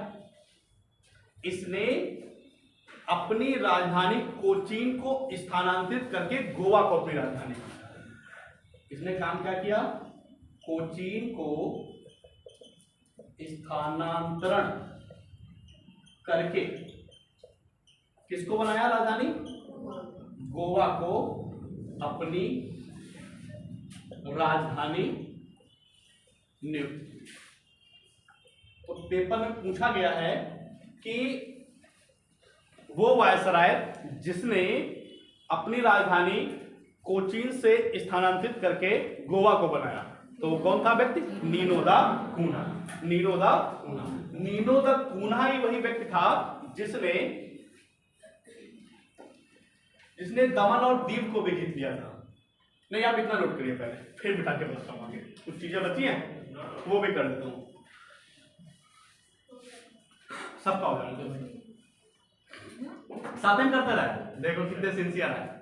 इसने अपनी राजधानी कोचीन को स्थानांतरित करके गोवा को अपनी राजधानी बनाया। इसने काम क्या किया, कोचीन को स्थानांतरण करके किसको बनाया राजधानी, गोवा को अपनी राजधानी नियुक्त। तो पेपर में पूछा गया है कि वो वायसराय जिसने अपनी राजधानी कोचीन से स्थानांतरित करके गोवा को बनाया, तो वो कौन था व्यक्ति, नीनो दा कुन्हा। नीनो दा कुन्हा, नीनो दा कुन्हा ही वही व्यक्ति था जिसने दमन और दीव को भी जीत लिया था। नहीं, आप इतना नोट करिए पहले, फिर बिठा के बताता हूं आगे, कुछ चीजें बची हैं वो भी कर देता हूं, सबका हो जाएगा। साथ में करते रहे, देखो कितने सिंसियर है।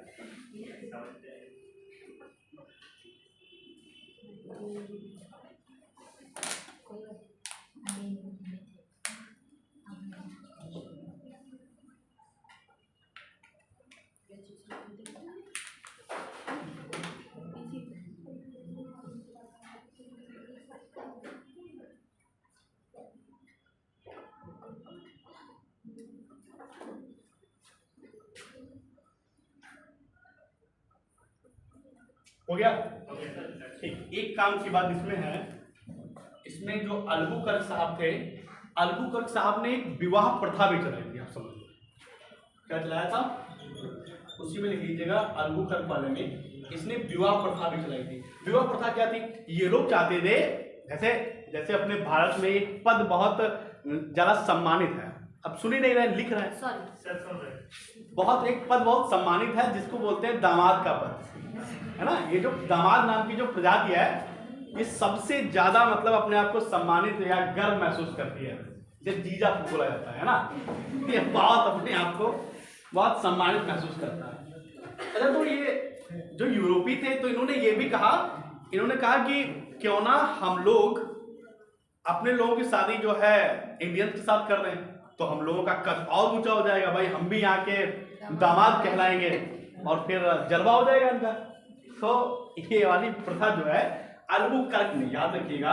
हो गया, ठीक। एक काम की बात इसमें है, इसमें जो अल्बुकर्क साहब थे, अल्बुकर्क साहब ने एक विवाह प्रथा भी चलाई थी, आप समझ लो क्या चलाया था, उसी में लिख लीजिएगा, अल्बुकर्क वाले में इसने विवाह प्रथा भी चलाई थी। विवाह प्रथा क्या थी, ये लोग चाहते थे, जैसे अपने भारत में एक पद बहुत ज्यादा सम्मानित है, अब सुन ही नहीं रहे, लिख रहे हैं, बहुत एक पद बहुत सम्मानित है जिसको बोलते हैं दामाद का पद, है ना। ये जो दामाद नाम की जो प्रजाति है, ये सबसे ज्यादा मतलब अपने आप को सम्मानित या गर्व महसूस करती है, जैसे जीजा बोला जाता है ना, ये बहुत अपने आप को बहुत सम्मानित महसूस करता है। अच्छा, तो ये जो यूरोपी थे, तो इन्होंने ये भी कहा, इन्होंने कहा कि क्यों ना हम लोग अपने लोगों की शादी जो है इंडियन के साथ कर रहे हैं, तो हम लोगों का कद और ऊंचा हो जाएगा, भाई हम भी यहाँ के दामाद कहलाएंगे और फिर जलवा हो जाएगा इनका। तो ये वाली प्रथा जो है अल्बुकर्क ने, याद रखिएगा,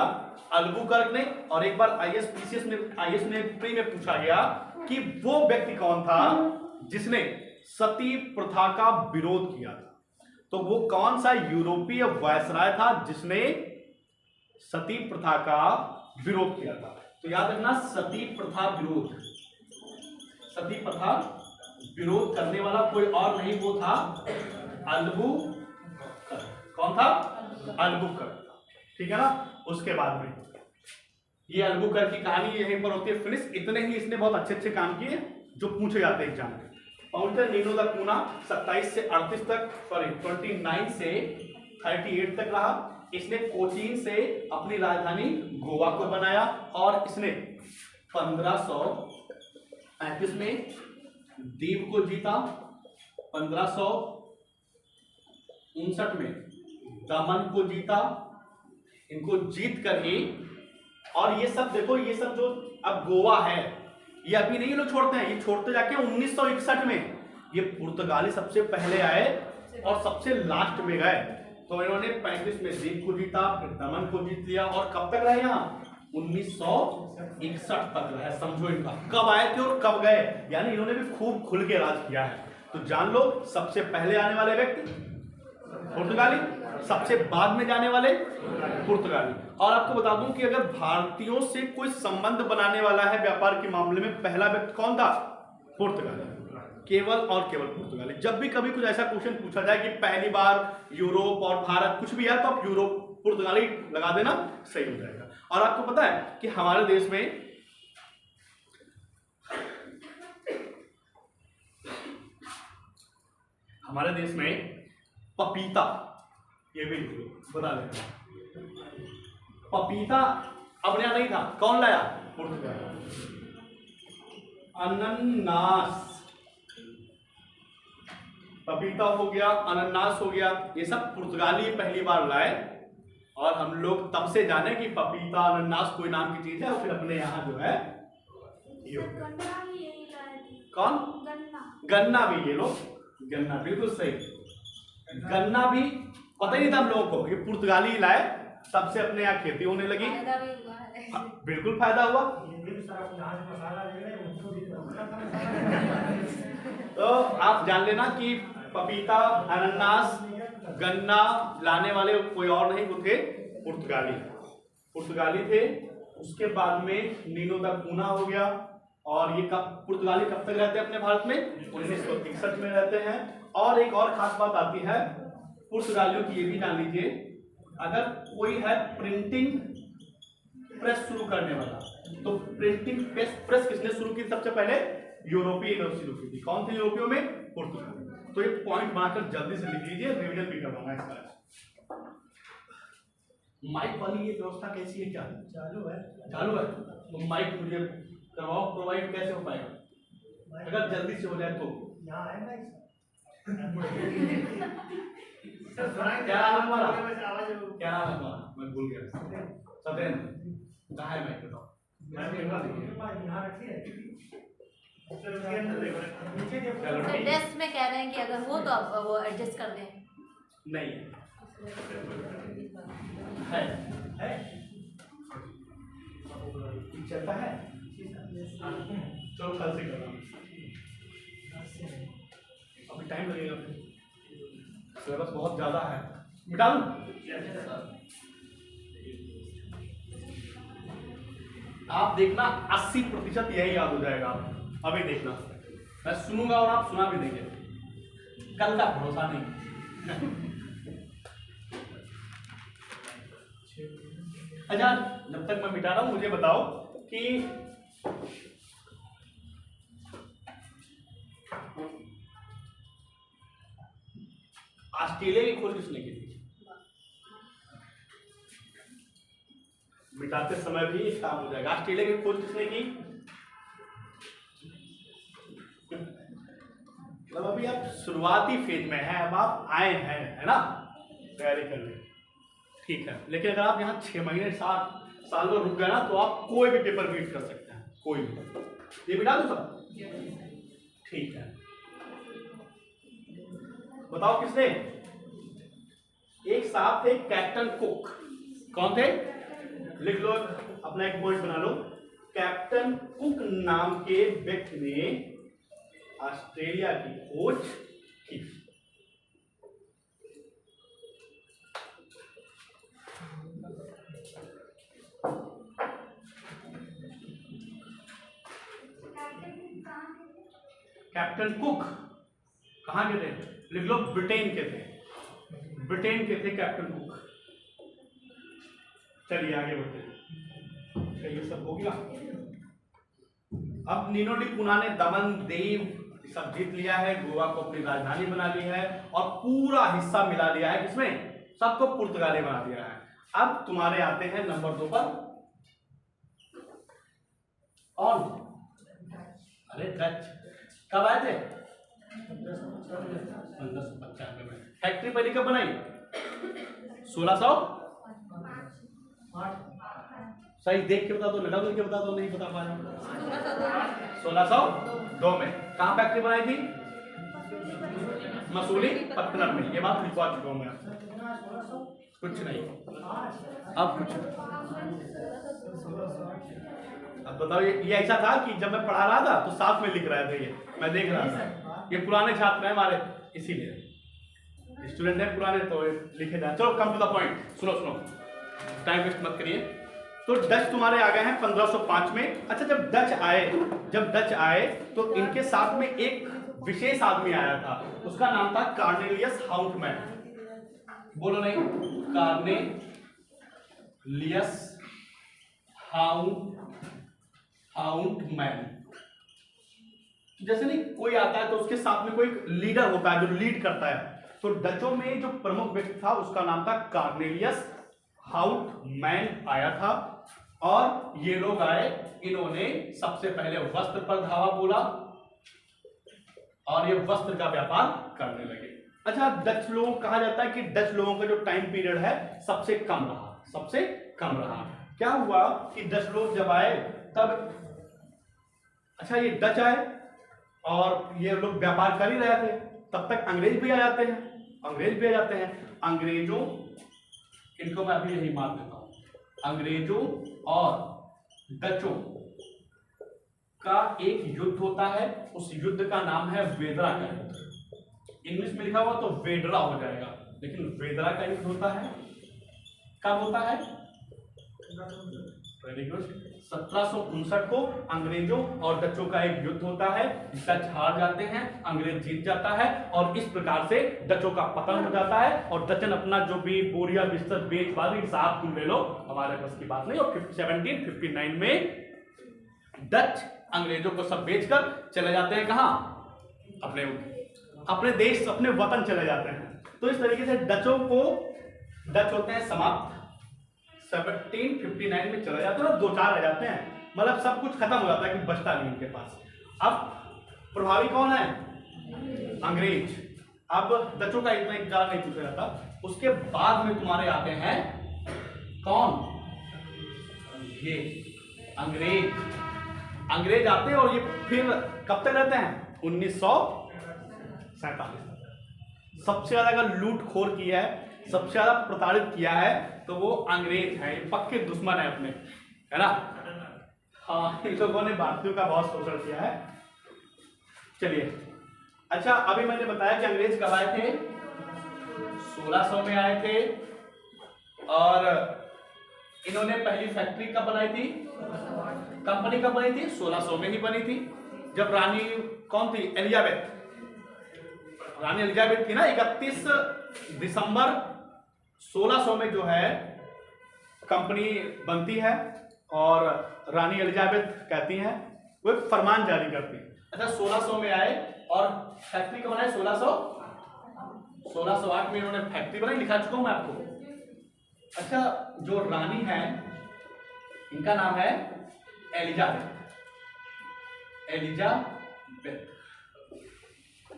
अल्बुकर्क ने, और एक बार आईएएस में प्री में पूछा गया कि वो व्यक्ति कौन था जिसने सती प्रथा का विरोध किया था, तो वो कौन सा यूरोपीय वायसराय था जिसने सती प्रथा का विरोध किया था। तो याद रखना, सती प्रथा विरोध, सती प्रथा विरोध करने वाला कोई और नहीं, वो था अल्बुकर्क। कौन था, अल्बुकर्क, ठीक है ना। उसके बाद में ये अल्बुकर्क की कहानी यहीं पर होती है फिनिश। इतने ही इसने बहुत अच्छे काम किए जो पूछे जाते हैं एग्जाम में। पहुंचे नीनो द कूना 27 से 38 तक, सॉरी 29 से 38 तक रहा। इसने कोचीन से अपनी राजधानी गोवा को बनाया और इसने 1535 में दीव को जीता, 1559 में दमन को जीता। इनको जीत कर ही, और ये सब देखो, ये सब जो अब गोवा है ये अभी नहीं लोग छोड़ते हैं, ये छोड़ते जाके 1961 में ये पुर्तगाली सबसे पहले आए और सबसे लास्ट में गए। तो इन्होंने 35 में दीव को जीता, फिर दमन को जीत लिया और कब तक रहे यहाँ 1961 तक रहे। समझो इनका कब आए थे और कब गए, यानी इन्होंने भी खूब खुल के राज किया है। तो जान लो सबसे पहले आने वाले व्यक्ति पुर्तगाली, सबसे बाद में जाने वाले पुर्तगाली। और आपको बता दूं कि अगर भारतीयों से कोई संबंध बनाने वाला है व्यापार के मामले में, पहला व्यक्ति कौन था? पुर्तगाली, केवल और केवल पुर्तगाली। जब भी कभी कुछ ऐसा क्वेश्चन पूछा जाए कि पहली बार यूरोप और भारत कुछ भी है, तो आप यूरोप पुर्तगाली लगा देना, सही हो जाएगा। और आपको पता है कि हमारे देश में पपीता, ये भी बता दें, पपीता अपने यहाँ नहीं था, कौन लाया? पुर्तगाल। अनन्नास, पपीता हो गया, अनन्नास हो गया, ये सब पुर्तगाली पहली बार लाए। और हम लोग तब से जाने कि पपीता अनन्नास कोई नाम की चीज है, और फिर अपने यहाँ जो है कौन? गन्ना भी, ये लोग गन्ना, बिल्कुल सही, गन्ना भी पता ही नहीं था हम लोगों को, ये पुर्तगाली लाए, तब से अपने यहाँ खेती होने लगी। बिल्कुल फायदा हुआ। तो आप जान लेना कि पपीता, अनन्नास, गन्ना लाने वाले कोई और नहीं, वो थे पुर्तगाली थे। उसके बाद में नीनो दा कूना हो गया। और ये पुर्तगाली कब तक रहते हैं अपने भारत में? 1961 में रहते हैं। और एक और खास बात आती है पुर्तगालियों की, ये भी जान लीजिए, अगर कोई है प्रिंटिंग प्रेस शुरू करने वाला, तो प्रिंटिंग प्रेस किसने शुरू की सबसे पहले? यूरोपीय ने शुरू की थी। कौन थे यूरोपियों में? पुर्तगाली। तो ये पॉइंट बनाकर जल्दी से लिख लीजिए, रिवीजन भी करवाना है इसका। माइक वाली ये व्यवस्था कैसी है? क्या चालू है? चालू है तो माइक मुझे करवाओ, प्रोवाइड कैसे हो पाएगा? अगर जल्दी से हो जाए तो। क्या नाम है तुम्हारा? क्या नाम है तुम्हारा? मैं भूल गया। सत्येंद्र, कहाँ है माइक? बताओ। डेस्क में कह रहे हैं कि अगर हो तो आप वो एडजस्ट कर दें। नहीं है चलता है। चलो कल से करना, अभी टाइम लगेगा, सिलेबस बहुत ज्यादा है। मिटा दूं? आप देखना 80% यही याद हो जाएगा। अभी देखना, मैं सुनूंगा और आप सुना भी देंगे, कल का भरोसा नहीं। अच्छा, जब तक मैं मिटा रहा हूं मुझे बताओ कि ऑस्ट्रेलिया की खोज किसने की थी? मिटाते समय भी एक काम हो जाएगा। ऑस्ट्रेलिया की खोज किसने की? मतलब अभी आप शुरुआती फेज में हैं, अब आप आए हैं, है ना, तैयारी करने, ठीक है। लेकिन अगर आप यहाँ 6 महीने 7 साल में रुक गए ना, तो आप कोई भी पेपर बीट कर सकते हैं, कोई भी। ये बिठा दो सब, ठीक है। बताओ किसने? एक साहब थे कैप्टन कुक। कौन थे? लिख लो, अपना एक पॉइंट बना लो। कैप्टन कुक नाम के व्यक्ति ने ऑस्ट्रेलिया की खोज की। कैप्टन कुक कहां के थे? लिख लो, ब्रिटेन के थे। ब्रिटेन के थे कैप्टन कुक। चलिए आगे बढ़ते हैं। ये सब हो गया। अब नीनो डी कूना ने दमन, दीव सब जीत लिया है, गोवा को अपनी राजधानी बना ली है और पूरा हिस्सा मिला लिया है किसमें, सबको पुर्तगाली बना दिया है। अब तुम्हारे आते हैं नंबर 2 पर कौन, अरे डच। कब आए थे, 1595 में। फैक्ट्री पहली कब बनाई, 1600, सही देख के बता दो, लगा के बता दो, नहीं बता पा रहे, 1602 में। कहां फैक्ट्री बनाई थी, मसूलीपट्टनम में। ये बात लिखवा चुका हूं मैं, कुछ नहीं, अब कुछ नहीं। अब बताओ, ये ऐसा था कि जब मैं पढ़ा रहा था तो साथ में लिख रहे थे, ये मैं देख रहा था, ये पुराने छात्र हैं हमारे, इसीलिए स्टूडेंट हैं पुराने तो लिखे जाए। चलो कम टू द पॉइंट, सुनो सुनो, टाइम वेस्ट मत करिए। तो डच तुम्हारे आ गए हैं 1505 में। अच्छा, जब डच आए तो इनके साथ में एक विशेष आदमी आया था, उसका नाम था कॉर्नेलियस हाउंटमैन। बोलो नहीं, कॉर्नेलियस हाउंटमैन। जैसे नहीं कोई आता है तो उसके साथ में कोई लीडर होता है जो लीड करता है, तो डचों में जो प्रमुख व्यक्ति था उसका नाम था कॉर्नेलियस हाउंटमैन आया था। और ये लोग आए, इन्होंने सबसे पहले वस्त्र पर धावा बोला और ये वस्त्र का व्यापार करने लगे। अच्छा, डच लोग कहा जाता है कि डच लोगों का जो टाइम पीरियड है सबसे कम रहा। क्या हुआ कि डच लोग जब आए तब, अच्छा ये डच आए और ये लोग व्यापार कर ही रहे थे, तब तक अंग्रेज भी आ जाते हैं। अंग्रेजों, इनको मैं अभी यही मार देता हूं, अंग्रेजों और डचों का एक युद्ध होता है, उस युद्ध का नाम है वेदरा का युद्ध। इंग्लिश में लिखा हुआ तो वेडरा हो जाएगा, लेकिन वेदरा का युद्ध होता है। कब होता है, वेरी गुड, 1759 को अंग्रेजों और डचों का एक युद्ध होता है। डच हार जाते हैं, अंग्रेज जीत जाता है और इस प्रकार से डचों का पतन हो जाता है और डचन अपना जो भी बोरिया बिस्तर बेच बाजी साहब तुम ले लो, हमारे पास की बात नहीं। और 1759 में डच अंग्रेजों को सब बेचकर चले जाते हैं, कहां, अपने देश, अपने वतन चले जाते हैं। तो इस तरीके से डच होते हैं समाप्त, 1759 में चले जाते हैं और 2-4 रह जाते हैं, मतलब सब कुछ खत्म हो जाता है कि बचता नहीं उनके पास। अब प्रभावी कौन है, अंग्रेज। अब डचों का इतना ज्यादा नहीं पूछा जाता। उसके बाद में तुम्हारे आते हैं कौन, ये अंग्रेज आते हैं और ये फिर कब तक रहते हैं, 1947। सबसे ज्यादा अगर लूटखोर किया है, सबसे ज्यादा प्रताड़ित किया है तो वो अंग्रेज है, पक्के दुश्मन है अपने, है ना। हाँ, इन लोगों ने भारतीयों का बहुत शोषण किया है। चलिए, अच्छा अभी मैंने बताया कि अंग्रेज कब आए थे, 1600 में आए थे और इन्होंने पहली फैक्ट्री कब बनाई थी, कंपनी कब बनी थी, 1600 में ही बनी थी, जब रानी कौन थी, रानी एलिजाबेथ थी ना। 31 दिसंबर 1600 में जो है कंपनी बनती है और रानी एलिजाबेथ कहती हैं, वो एक फरमान जारी करती है। अच्छा, 1600 में आए और फैक्ट्री कब बनाई, 1608 में इन्होंने फैक्ट्री बनाई, लिखा चुका हूं मैं आपको। अच्छा, जो रानी है इनका नाम है एलिजाबेथ।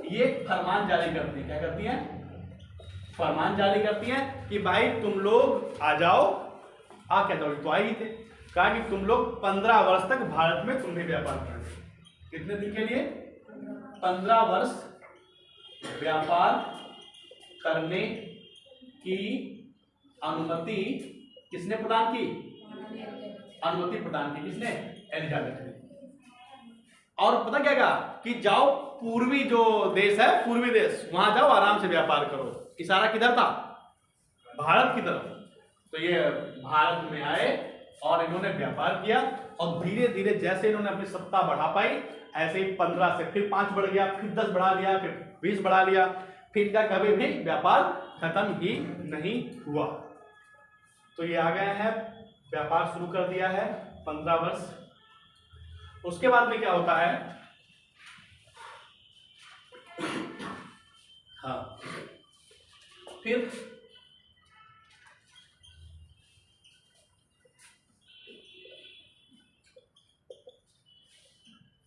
ये फरमान जारी करती है, क्या करती है, फरमान जारी करती है कि भाई तुम लोग आ जाओ, क्या जाओ, तो आए ही थे। कहा कि तुम लोग 15 वर्ष तक भारत में तुम भी व्यापार करेंगे। कितने दिन के लिए, 15 वर्ष व्यापार करने की अनुमति किसने प्रदान की, अनुमति प्रदान की किसने, एलिजाबेथ ने। और पता क्या कहा कि जाओ पूर्वी जो देश है, पूर्वी देश, वहां जाओ आराम से व्यापार करो। इशारा किधर था, भारत की तरफ। तो ये भारत में आए और इन्होंने व्यापार किया और धीरे धीरे जैसे इन्होंने अपनी सत्ता बढ़ा पाई, ऐसे ही 15 से फिर 5 बढ़ गया, फिर 10 बढ़ा लिया, फिर 20 बढ़ा लिया, फिर क्या कभी भी व्यापार खत्म ही नहीं हुआ। तो ये आ गए हैं, व्यापार शुरू कर दिया है 15 वर्ष। उसके बाद में क्या होता है, हाँ, फिर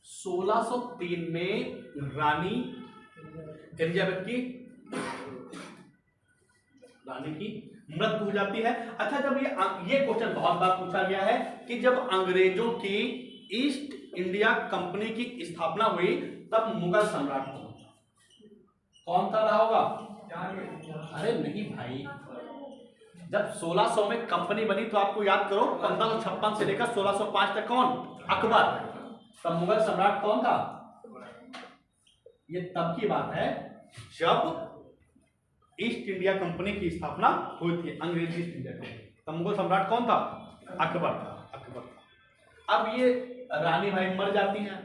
सोलह सौ तीन में रानी एलिजाबेथ की मृत्यु हो जाती है। अच्छा, जब ये क्वेश्चन बहुत बार पूछा गया है कि जब अंग्रेजों की ईस्ट इंडिया कंपनी की स्थापना हुई तब मुगल सम्राट कौन था रहा होगा? अरे नहीं भाई, जब 1600 में कंपनी बनी तो आपको याद करो 1556 से लेकर 1605 तक कौन? अकबर। तब मुगल सम्राट कौन था? ये तब की बात है जब ईस्ट इंडिया कंपनी की स्थापना हुई थी, अंग्रेजी ईस्ट इंडिया कंपनी। तब मुगल सम्राट कौन था? अकबर था। अब ये रानी भाई मर जाती हैं।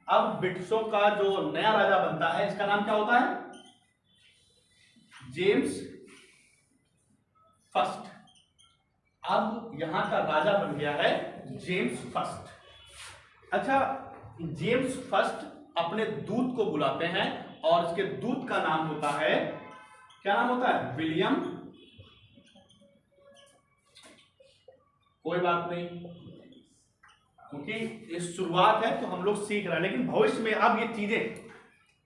अब ब्रिटिशों का जो नया राजा बनता है, इसका नाम क्या होता है? James first. अब यहां का राजा बन गया है जेम्स फर्स्ट। अच्छा, जेम्स फर्स्ट अपने दूत को बुलाते हैं और इसके दूत का नाम होता है, क्या नाम होता है? विलियम। कोई बात नहीं, क्योंकि ये शुरुआत है तो हम लोग सीख रहे हैं, लेकिन भविष्य में अब ये चीजें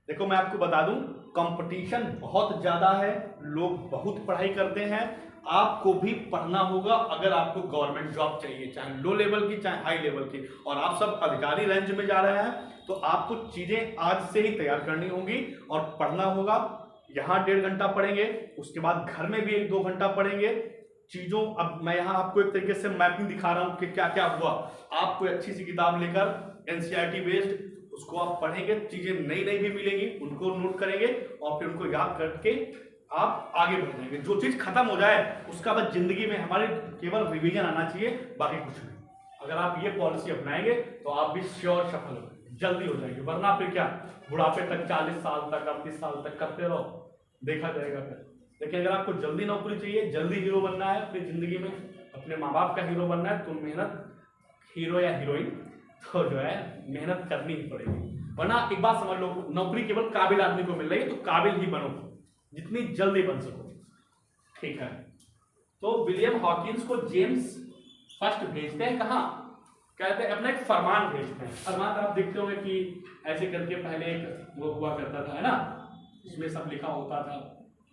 देखो, मैं आपको बता दूं, कंपटीशन बहुत ज्यादा है, लोग बहुत पढ़ाई करते हैं, आपको भी पढ़ना होगा अगर आपको गवर्नमेंट जॉब चाहिए, चाहे लो लेवल की चाहे हाई लेवल की, और आप सब अधिकारी रेंज में जा रहे हैं तो आपको चीजें आज से ही तैयार करनी होंगी और पढ़ना होगा। यहाँ 1.5 घंटा पढ़ेंगे, उसके बाद घर में भी 1-2 घंटा पढ़ेंगे चीजों। अब मैं यहाँ आपको एक तरीके से मैपिंग दिखा रहा हूँ कि क्या क्या हुआ। आप कोई अच्छी सी किताब लेकर एनसीईआरटी बेस्ड उसको आप पढ़ेंगे, चीजें नई नई भी मिलेंगी, उनको नोट करेंगे और फिर उनको याद करके आप आगे बढ़ जाएंगे। जो चीज खत्म हो जाए उसका बस जिंदगी में हमारे केवल रिवीजन आना चाहिए, बाकी कुछ नहीं। अगर आप ये पॉलिसी अपनाएंगे तो आप भी श्योर सफल हो, जल्दी हो जाएंगे। वरना फिर क्या, बुढ़ापे तक 40 साल तक 38 साल तक करते रहो, देखा जाएगा फिर। लेकिन अगर आपको जल्दी नौकरी चाहिए, जल्दी हीरो बनना है अपनी जिंदगी में, अपने माँ बाप का हीरो बनना है, तो मेहनत, हीरो या हीरोइन तो जो है मेहनत करनी ही पड़ेगी। वरना एक बात समझ लो, नौकरी केवल काबिल आदमी को मिल रही है, तो काबिल ही बनो जितनी जल्दी बन सको, ठीक है। तो विलियम हॉकिंस को जेम्स फर्स्ट भेजते हैं, कहाँ? कहते हैं अपना एक फरमान भेजते हैं। फरमान आप देखते होंगे कि ऐसे करके पहले एक वो हुआ करता था, है ना, उसमें सब लिखा होता था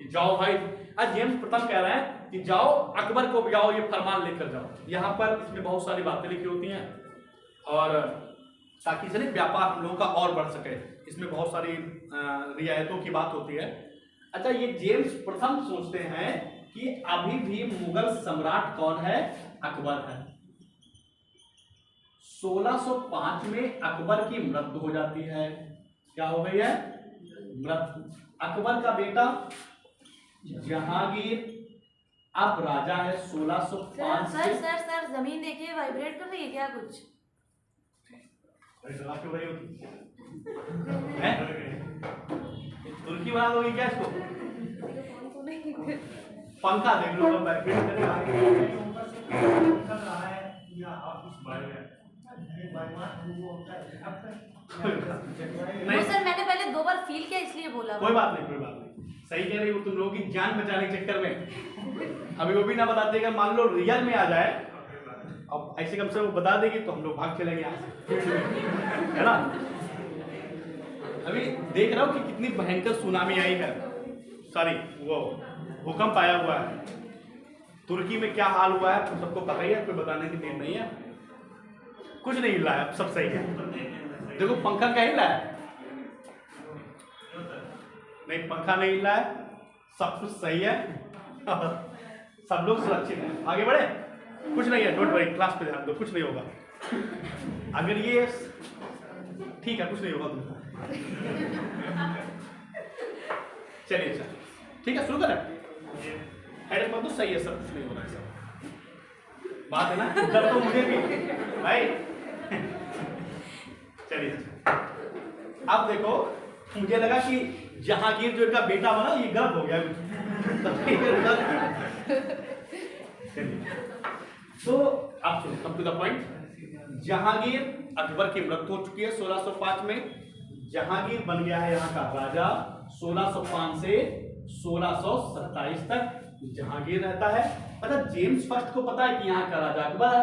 कि जाओ भाई। आज जेम्स प्रथम कह रहे हैं कि जाओ अकबर को जाओ, ये फरमान लेकर जाओ। यहाँ पर इसमें बहुत सारी बातें लिखी होती हैं और ताकि चलिए व्यापार हम लोगों का और बढ़ सके, इसमें बहुत सारी रियायतों की बात होती है। अच्छा, ये जेम्स प्रथम सोचते हैं कि अभी भी मुगल सम्राट कौन है? अकबर है। 1605 में अकबर की मृत्यु हो जाती है। क्या हो गई है? मृत्यु। अकबर का बेटा जहांगीर अब राजा है 1605 से। सर जमीन देखिए, वाइब्रेट कर रही है क्या कुछ? क्यों रही होती है? तुर्की बना दोगी क्या इसको? पंखा देख लो, नहीं सर, मैंने पहले 2 बार फील किया इसलिए बोला। कोई बात नहीं, सही कह रही हो। तुम लोगों की जान बचाने के चक्कर में अभी वो भी ना बताते, अगर मान लो रियल में आ जाए, अब ऐसे कम से वो बता देगी तो हम लोग भाग चलेंगे यहाँ से, है ना। अभी देख रहा हूँ कि कितनी भयंकर सुनामी आई है, सॉरी वो भूकंप आया हुआ है। तुर्की में क्या हाल हुआ है तो सबको पता ही है, कोई बताने की देर नहीं है। कुछ नहीं हिल रहा है, सब सही है। देखो पंखा क्या हिल रहा है? नहीं, पंखा नहीं हिल रहा है, सब कुछ सही है, सब लोग सुरक्षित हैं। आगे बढ़े, कुछ नहीं है, डोंट वरी, क्लास पे ध्यान दो, कुछ नहीं होगा। अगर ये ठीक है, कुछ नहीं होगा तुमको। चलिए सर, ठीक है, शुरू करें। हेड पर तो सही है सर, कुछ नहीं हो रहा है सर, बात है ना, डर तो मुझे भी भाई। चलिए, अब देखो, मुझे लगा कि जहांगीर जो इनका बेटा बना ये गलत हो गया। तो आप सुनो, come to the point. Jahangir, Akbar की मृत्यु हो चुकी है 1605 में। जहांगीर बन गया है यहाँ का राजा 1605 से 1627 तक जहांगीर रहता है। अच्छा, जेम्स फर्स्ट को पता है कि यहाँ का राजा अकबर है,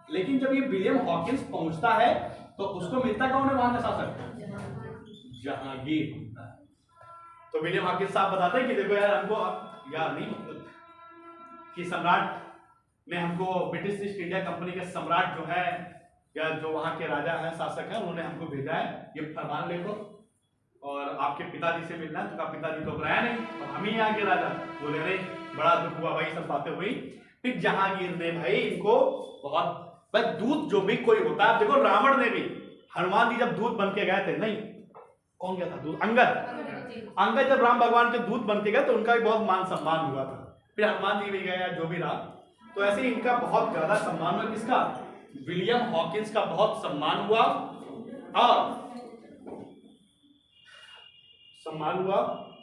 लेकिन जब ये विलियम हॉकिंस पहुंचता है तो उसको मिलता कौन है वहां का शासक? जहांगीर। तो विलियम हॉकिंस साहब बताते हैं कि देखो यार, हमको यार नहीं कि सम्राट ने हमको ब्रिटिश ईस्ट इंडिया कंपनी के सम्राट जो है या जो वहां के राजा है, शासक है, उन्होंने हमको भेजा है ये फरमान लेको और आपके पिताजी से मिलना है। तो कहा पिताजी तो बुलाया नहीं और हम ही यहाँ के राजा। बोले अरे बड़ा दुख हुआ भाई, सब बातें हुई। फिर जहांगीर ने भाई इनको बहुत बस दूत जो भी कोई होता है, देखो रावण ने भी, हनुमान जी जब दूत बन के गए थे, नहीं कौन गया था दूत? अंगद जब राम भगवान के दूत बन के गए तो उनका भी बहुत मान सम्मान हुआ था। फिर हनुमान जी भी गए, जो भी रहा, तो ऐसे ही इनका बहुत ज्यादा सम्मान हुआ। किसका? विलियम हॉकिंस का बहुत सम्मान हुआ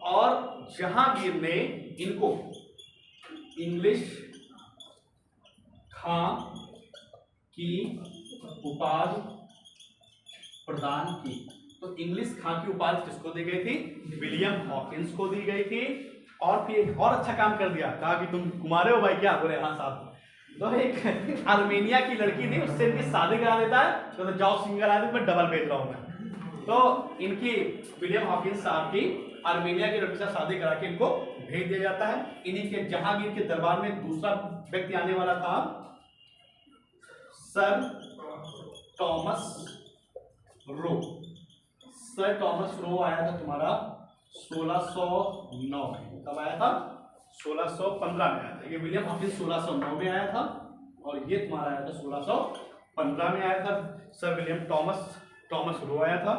और जहांगीर ने इनको इंग्लिश खां की उपाधि प्रदान की। तो इंग्लिश खां की उपाधि किसको दी गई थी? विलियम हॉकिंस को दी गई थी। और फिर एक और अच्छा काम कर दिया, कहा कि तुम कुमारे हो भाई क्या? बोले हाँ साहब। तो एक आर्मेनिया की लड़की थी, उससे इनकी शादी करा देता है। तो जाओ सिंगल आदमी में डबल बेच रहा हूं मैं। तो इनकी विलियम हॉकिंस साहब की आर्मेनिया की लड़की से शादी करा के इनको भेज दिया जाता है। इन्हीं के जहांगीर के दरबार में दूसरा व्यक्ति आने वाला था, sir Thomas Roe. Sir Thomas Roe आया था तुम्हारा 1609 में। कब आया था? 1615 में आया था। ये विलियम हॉकिंस 1609 में आया था और ये तुम्हारा आया था 1615 में आया था। सर विलियम टॉमस रो आया था।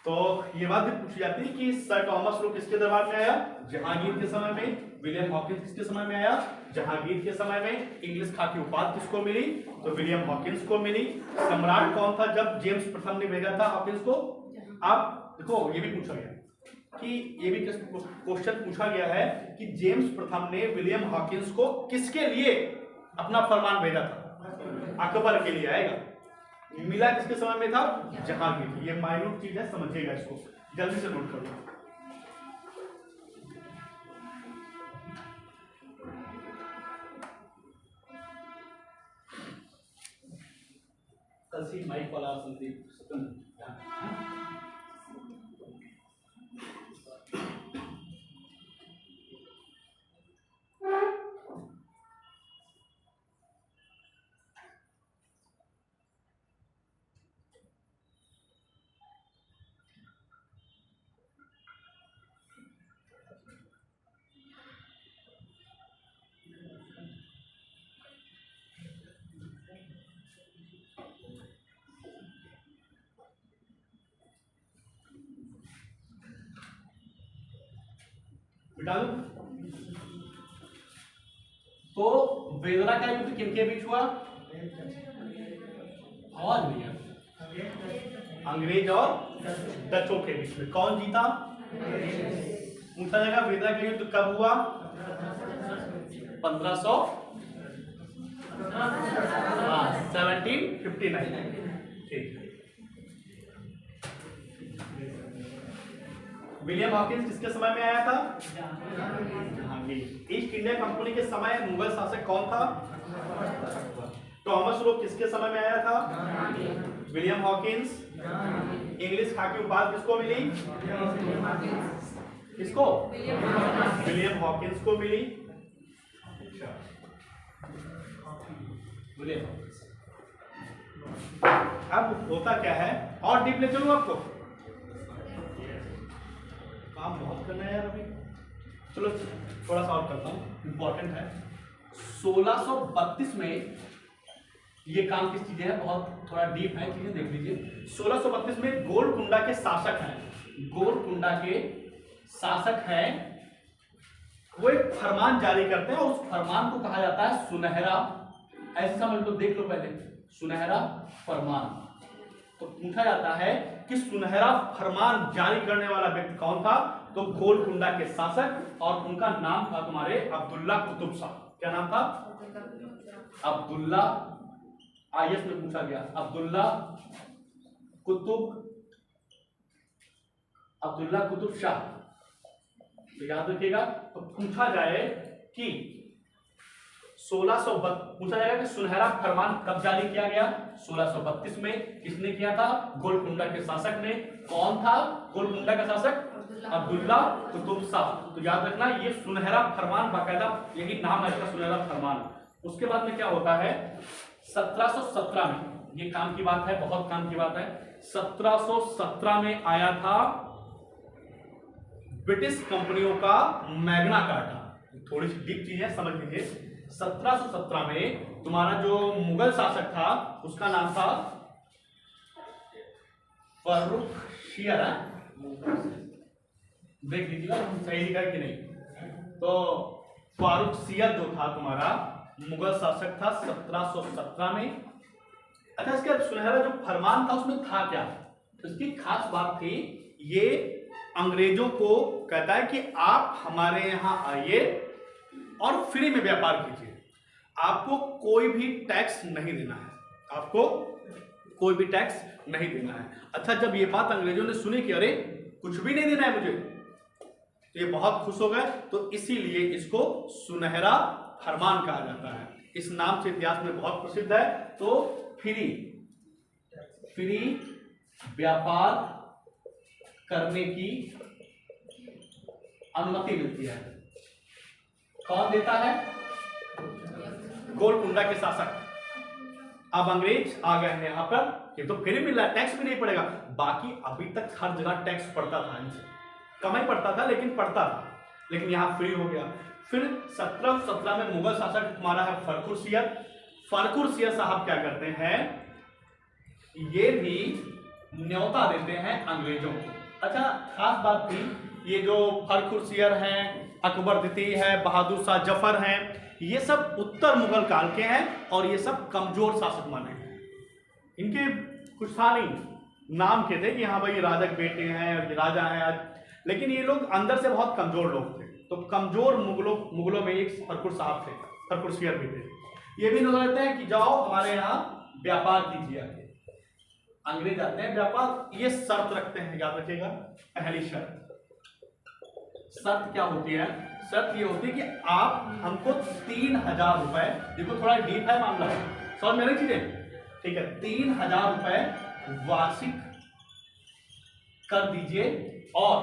तो ये बात भी पूछी जाती है कि सर टॉमस रो किसके दरबार में आया? जहांगीर के समय में। विलियम हॉकिंस किसके समय में आया? जहांगीर के समय में। इंग्लिश खां की उपाधि किसको मिली? तो विलियम हॉकिंस को मिली। सम्राट कौन था जब जेम्स प्रथम ने भेजा था हॉकिंस को? आप देखो, ये भी पूछा गया कि ये भी क्वेश्चन पूछा गया है कि जेम्स प्रथम ने विलियम हॉकिंस को किसके लिए अपना फरमान भेजा था? अकबर के लिए आएगा। मिला किसके समय में था? जहांगीर। ये माइन्यूट चीज है, समझिएगा इसको, जल्दी से नोट कर लो। कल माइक वाला संदीप बिटा दूं? तो वेदरा का युद्ध किनके बीच हुआ? आवाज नहीं है। अंग्रेज और डचों के बीच में। कौन जीता? पूछा जाएगा वेदरा का युद्ध कब हुआ? 1759। ठीक। विलियम हॉकिंस किसके समय में आया था? जहांगीर। ईस्ट इंडिया कंपनी के समय मुगल शासक कौन था? टॉमस रो किसके समय में आया था? William Hawkins. इंग्लिश खां की उपाधि किसको मिली? किसको? विलियम हॉकिंस को मिली। William Hawkins. अब होता क्या है, और डीप ले चलूं आपको? काम बहुत करना है यार अभी। चलो थोड़ा सा और करता हूँ, इंपॉर्टेंट है। 1632 में ये काम किस चीजें है, बहुत थोड़ा डीप है, चीजें देख लीजिए। 1632 में गोलकुंडा के शासक हैं, गोलकुंडा के शासक हैं, वो एक फरमान जारी करते हैं और उस फरमान को कहा जाता है सुनहरा। ऐसे समझ लो, देख लो पहले, सुनहरा फरमान। तो पूछा जाता है कि सुनहरा फरमान जारी करने वाला व्यक्ति कौन था? तो गोलकुंडा के शासक, और उनका नाम था तुम्हारे अब्दुल्ला कुतुब शाह। क्या नाम था? अब्दुल्ला। आईएएस में पूछा गया, अब्दुल्ला कुतुब अब्दुल्ला कुतुब शाह। तो याद रखिएगा। तो पूछा जाए कि 1632 पूछा जाएगा कि सुनहरा फरमान कब जारी किया गया? 1632 में। किसने किया था? गोलकुंडा के शासक ने। कौन था गोलकुंडा का शासक? अब्दुल्ला कुतुब शाह। तो याद रखना ये सुनहरा फरमान, बाकायदा यही नाम है इसका, सुनहरा फरमान। उसके बाद में क्या होता है? 1717 में, ये काम की बात है, बहुत काम की बात है। 1717 में आया था ब्रिटिश कंपनियों का मैग्ना कार्टा। थोड़ी सी डीप चीज है, समझ लीजिए। 1717 में तुम्हारा जो मुगल शासक था उसका नाम था फर्रुखशियर। देख लीजिएगा सही लिखा है कि नहीं। तो फारुखशियर जो था तुम्हारा मुगल शासक था 1717 में। अच्छा, इसका सुनहरा जो फरमान था उसमें था क्या? तो इसकी खास बात थी, ये अंग्रेजों को कहता है कि आप हमारे यहां आइए और फ्री में व्यापार कीजिए, आपको कोई भी टैक्स नहीं देना है, आपको कोई भी टैक्स नहीं देना है। अच्छा, जब ये बात अंग्रेजों ने सुनी कि अरे कुछ भी नहीं देना है मुझे, तो ये बहुत खुश हो गए। तो इसीलिए इसको सुनहरा फरमान कहा जाता है। इस नाम से इतिहास में बहुत प्रसिद्ध है। तो फ्री व्यापार करने की अनुमति मिलती है। कौन देता है? गोलकुंडा के शासक। अब अंग्रेज आ गए हैं यहाँ पर, ये तो फ्री मिल रहा है, टैक्स भी नहीं पड़ेगा। बाकी अभी तक हर जगह टैक्स पड़ता था, इनसे कम ही पड़ता था लेकिन पड़ता था, लेकिन यहाँ फ्री हो गया। फिर 1717 में मुगल शासक तुम्हारा है फर्रुखशियर। फर्रुखशियर साहब क्या करते हैं? ये भी न्योता देते हैं अंग्रेजों को। अच्छा, खास बात थी, ये जो फर्रुखशियर हैं, अकबर द्वितीय है, बहादुर शाह जफर हैं, ये सब उत्तर मुगल काल के हैं और ये सब कमजोर शासक माने हैं। इनके कुछ था नहीं, नाम के थे कि हाँ भाई राजा के बेटे हैं, राजा हैं आज, लेकिन ये लोग अंदर से बहुत कमजोर लोग थे। तो कमजोर मुगलों में एक फर्रुख साहब थे, फर्रुखशियर भी थे। ये भी लोग कहते हैं कि जाओ हमारे यहाँ व्यापार कीजिए। अंग्रेज आते हैं, व्यापार, ये शर्त रखते हैं, याद रखिएगा। पहली शर्त क्या होती है? शर्त ये होती है कि आप हमको 3000 रुपए, देखो थोड़ा डीप है मामला, समझ में नहीं चीजें, ठीक है, 3000 रुपए वार्षिक कर दीजिए और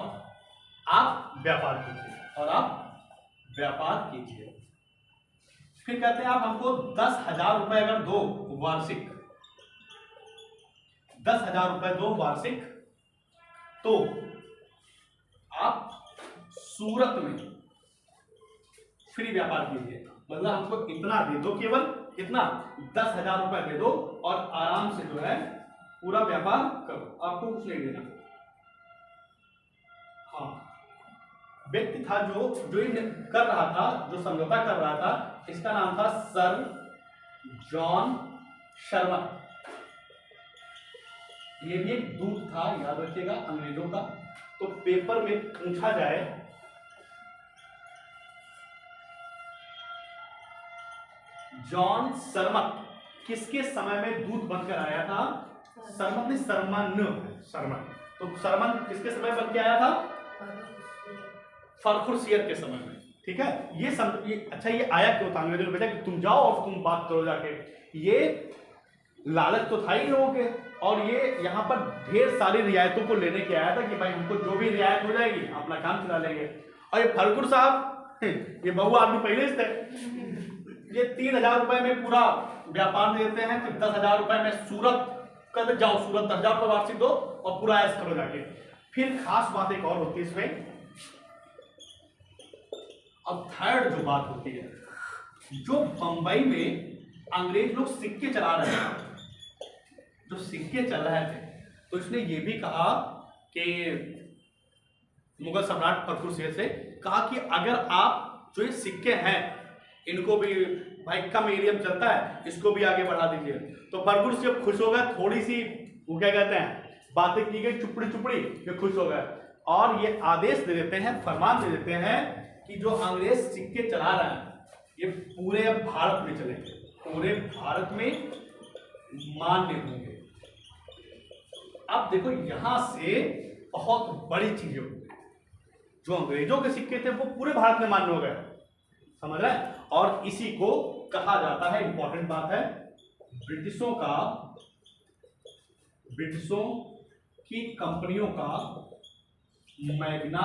आप व्यापार कीजिए, और आप व्यापार कीजिए। फिर कहते हैं आप हमको 10,000 रुपए अगर दो वार्षिक, 10,000 रुपए दो वार्षिक, तो आप सूरत में फ्री व्यापार कीजिए। मतलब हमको इतना दे दो, केवल इतना 10,000 रुपए दे दो और आराम से जो है पूरा व्यापार करो, आपको कुछ नहीं देना। हाँ, व्यक्ति था जो कर रहा था, जो समझौता कर रहा था, इसका नाम था सर जॉन शर्मा। ये भी एक दूत था, याद रखिएगा, अंग्रेजों का। तो पेपर में पूछा जाए जॉन सरमत किसके समय में दूत बनकर आया था? सरमत नहीं, सरमन। तो सरमन किसके समय बन के आया था? फर्रुखशियर के समय में, ठीक है। ये अच्छा, ये आया क्यों था? अंग्रेजों ने भेजा कि तुम जाओ और तुम बात करो जाके। ये लालच तो था ही लोगों के, और ये यहाँ पर ढेर सारी रियायतों को लेने के आया था कि भाई हमको जो भी रियायत हो जाएगी अपना काम चला लेंगे। और ये फर्रुख साहब, ये बहु आदमी पहले से थे, ये 3000 रुपए में पूरा व्यापार देते हैं, फिर 10,000 रुपए में सूरत कर जाओ, सूरत 10,000 रुपए वार्षिक दो और पूरा ऐश करो जाके। फिर खास बात एक और होती है इसमें। अब थर्ड जो बात होती है, जो बंबई में अंग्रेज लोग सिक्के चला रहे थे, जो सिक्के चल रहे थे, तो इसने ये भी कहा कि मुगल सम्राट फर्रुखशियर से कहा कि अगर आप जो ये सिक्के हैं इनको भी भाई कम एरिया में चलता है, इसको भी आगे बढ़ा दीजिए। तो फर्रुखशियर खुश हो गए, थोड़ी सी वो क्या कहते हैं बातें की गई चुपड़ी ये खुश हो गए, और ये आदेश दे देते हैं, फरमान दे देते हैं कि जो अंग्रेज सिक्के चला रहे हैं ये पूरे भारत में चलेंगे, पूरे भारत में मान्य होंगे। अब देखो यहां से बहुत बड़ी चीज हो गई। जो अंग्रेजों के सिक्के थे वो पूरे भारत में मान्य हो गए, समझ रहे हैं। और इसी को कहा जाता है, इंपॉर्टेंट बात है, ब्रिटिशों की कंपनियों का मैग्ना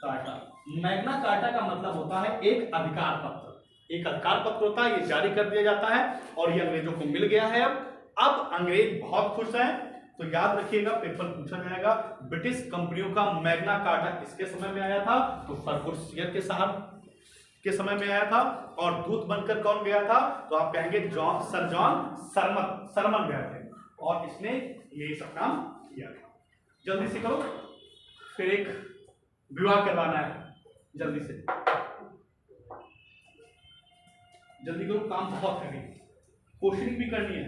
कार्टा। मैग्ना कार्टा का मतलब होता है एक अधिकार पत्र। एक अधिकार पत्र होता है, ये जारी कर दिया जाता है और ये अंग्रेजों को मिल गया है। अब अंग्रेज बहुत खुश हैं। तो याद रखिएगा, पेपर पूछा जाएगा, ब्रिटिश कंपनियों का मैग्ना कार्टा किसके समय में आया था? तो फर्गुसन के साहब के समय में आया था। और दूत बनकर कौन गया था? तो आप कहेंगे सर जॉन सरमन गए थे और इसने ये सब काम किया था। जल्दी से करो, फिर एक विवाह करवाना है, जल्दी से जल्दी करो, काम बहुत है। क्वेश्चनिंग भी करनी है,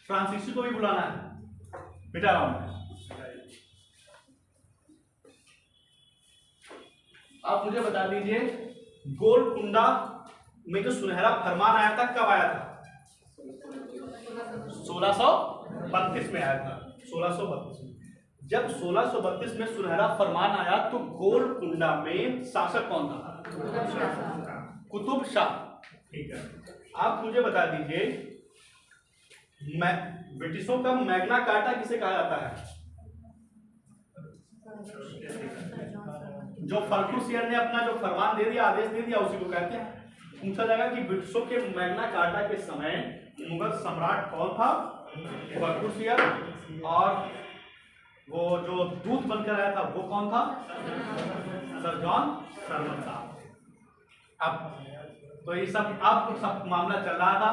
फ्रांसीसी को भी बुलाना है, बेटा आप मुझे बता दीजिए, गोलकुंडा में जो सुनहरा फरमान आया था कब आया था? 1632 में आया था। 1632 में जब 1632 में सुनहरा फरमान आया तो गोलकुंडा में शासक कौन था? कुतुब शाह। ठीक है, आप मुझे बता दीजिए, ब्रिटिशों का मैग्ना कार्टा किसे कहा जाता है? जो फर्गुसन ने अपना जो फरमान दे दिया, आदेश दे दिया, उसी को कहते हैं। पूछा जाएगा कि ब्रिटिशों के मैग्ना कार्टा के समय मुगल सम्राट कौन था? फर्गुसन। और वो जो दूत बनकर आया था वो कौन था? सर जॉन सरमन साहब। अब तो ये सब मामला चल रहा था।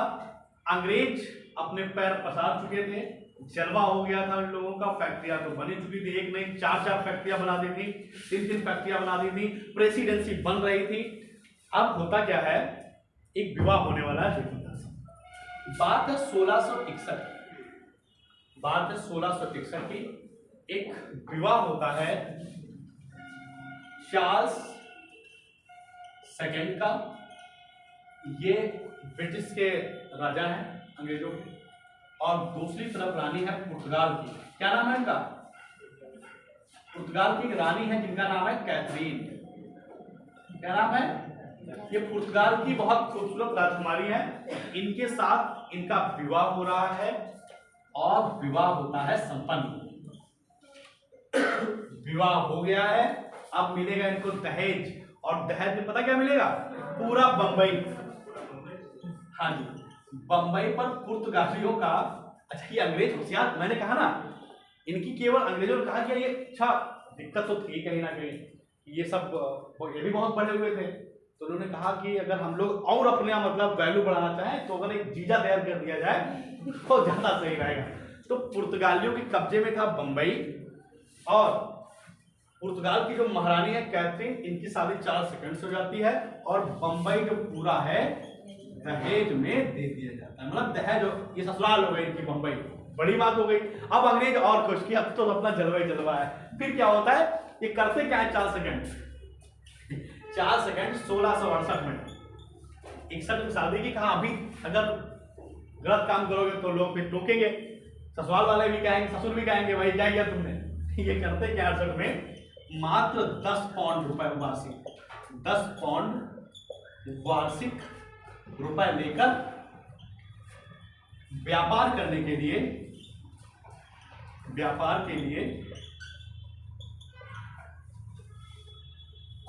अंग्रेज अपने पैर पसार चुके थे, जलवा हो गया था उन लोगों का। फैक्ट्रियां तो बनी चुकी थी, एक नहीं 4-4 फैक्ट्रियां बना दी थी, 3-3 फैक्ट्रियां बना दी थी, प्रेसिडेंसी बन रही थी। अब होता क्या है, एक विवाह होने वाला है। बात है 1661, बात है 1661 की। एक विवाह होता है चार्ल्स सेकंड का। ये ब्रिटिश के राजा हैं अंग्रेजों के, और दूसरी तरफ रानी है पुर्तगाल की। क्या नाम है इनका? पुर्तगाल की एक रानी है जिनका नाम है कैथरीन। क्या नाम है? ये पुर्तगाल की बहुत खूबसूरत राजकुमारी है। इनके साथ इनका विवाह हो रहा है और विवाह होता है संपन्न। विवाह हो गया है, अब मिलेगा इनको दहेज। और दहेज में पता क्या मिलेगा? पूरा बंबई। हाँ जी, बंबई पर पुर्तगालियों का। अच्छा, ये अंग्रेज होशियार, मैंने कहा ना, इनकी केवल अंग्रेजों ने कहा कि ये अच्छा दिक्कत तो थी कहीं ना कहीं, ये सब ये भी बहुत बढ़े हुए थे। तो उन्होंने कहा कि अगर हम लोग और अपने मतलब वैल्यू बढ़ाना चाहें तो अगर एक जीजा तैयार कर दिया जाए तो ज्यादा सही रहेगा। तो पुर्तगालियों के कब्जे में था बंबई, और पुर्तगाल की जो महारानी है कैथरीन, इनकी शादी चार्ल्स सेकंड से हो जाती है और बंबई जो पूरा है दहेज में दे दिया जाता है। मतलब दहेज, ये ससुराल हो गई इनकी बंबई, बड़ी बात हो गई। अब अंग्रेज और खुश कि अब तो अपना जलवा ही जलवा है। फिर क्या होता है, ये करते क्या है चार्ल्स सेकंड 1668 में 61 में शादी की। कहा अभी अगर गलत काम करोगे तो लोग फिर टोकेंगे, ससुराल वाले भी कहेंगे, ससुर भी कहेंगे भाई क्या किया तुमने। ये करते क्या 68 में मात्र 10 पाउंड रुपए वार्षिक, 10 पाउंड वार्षिक रुपए लेकर व्यापार करने के लिए, व्यापार के लिए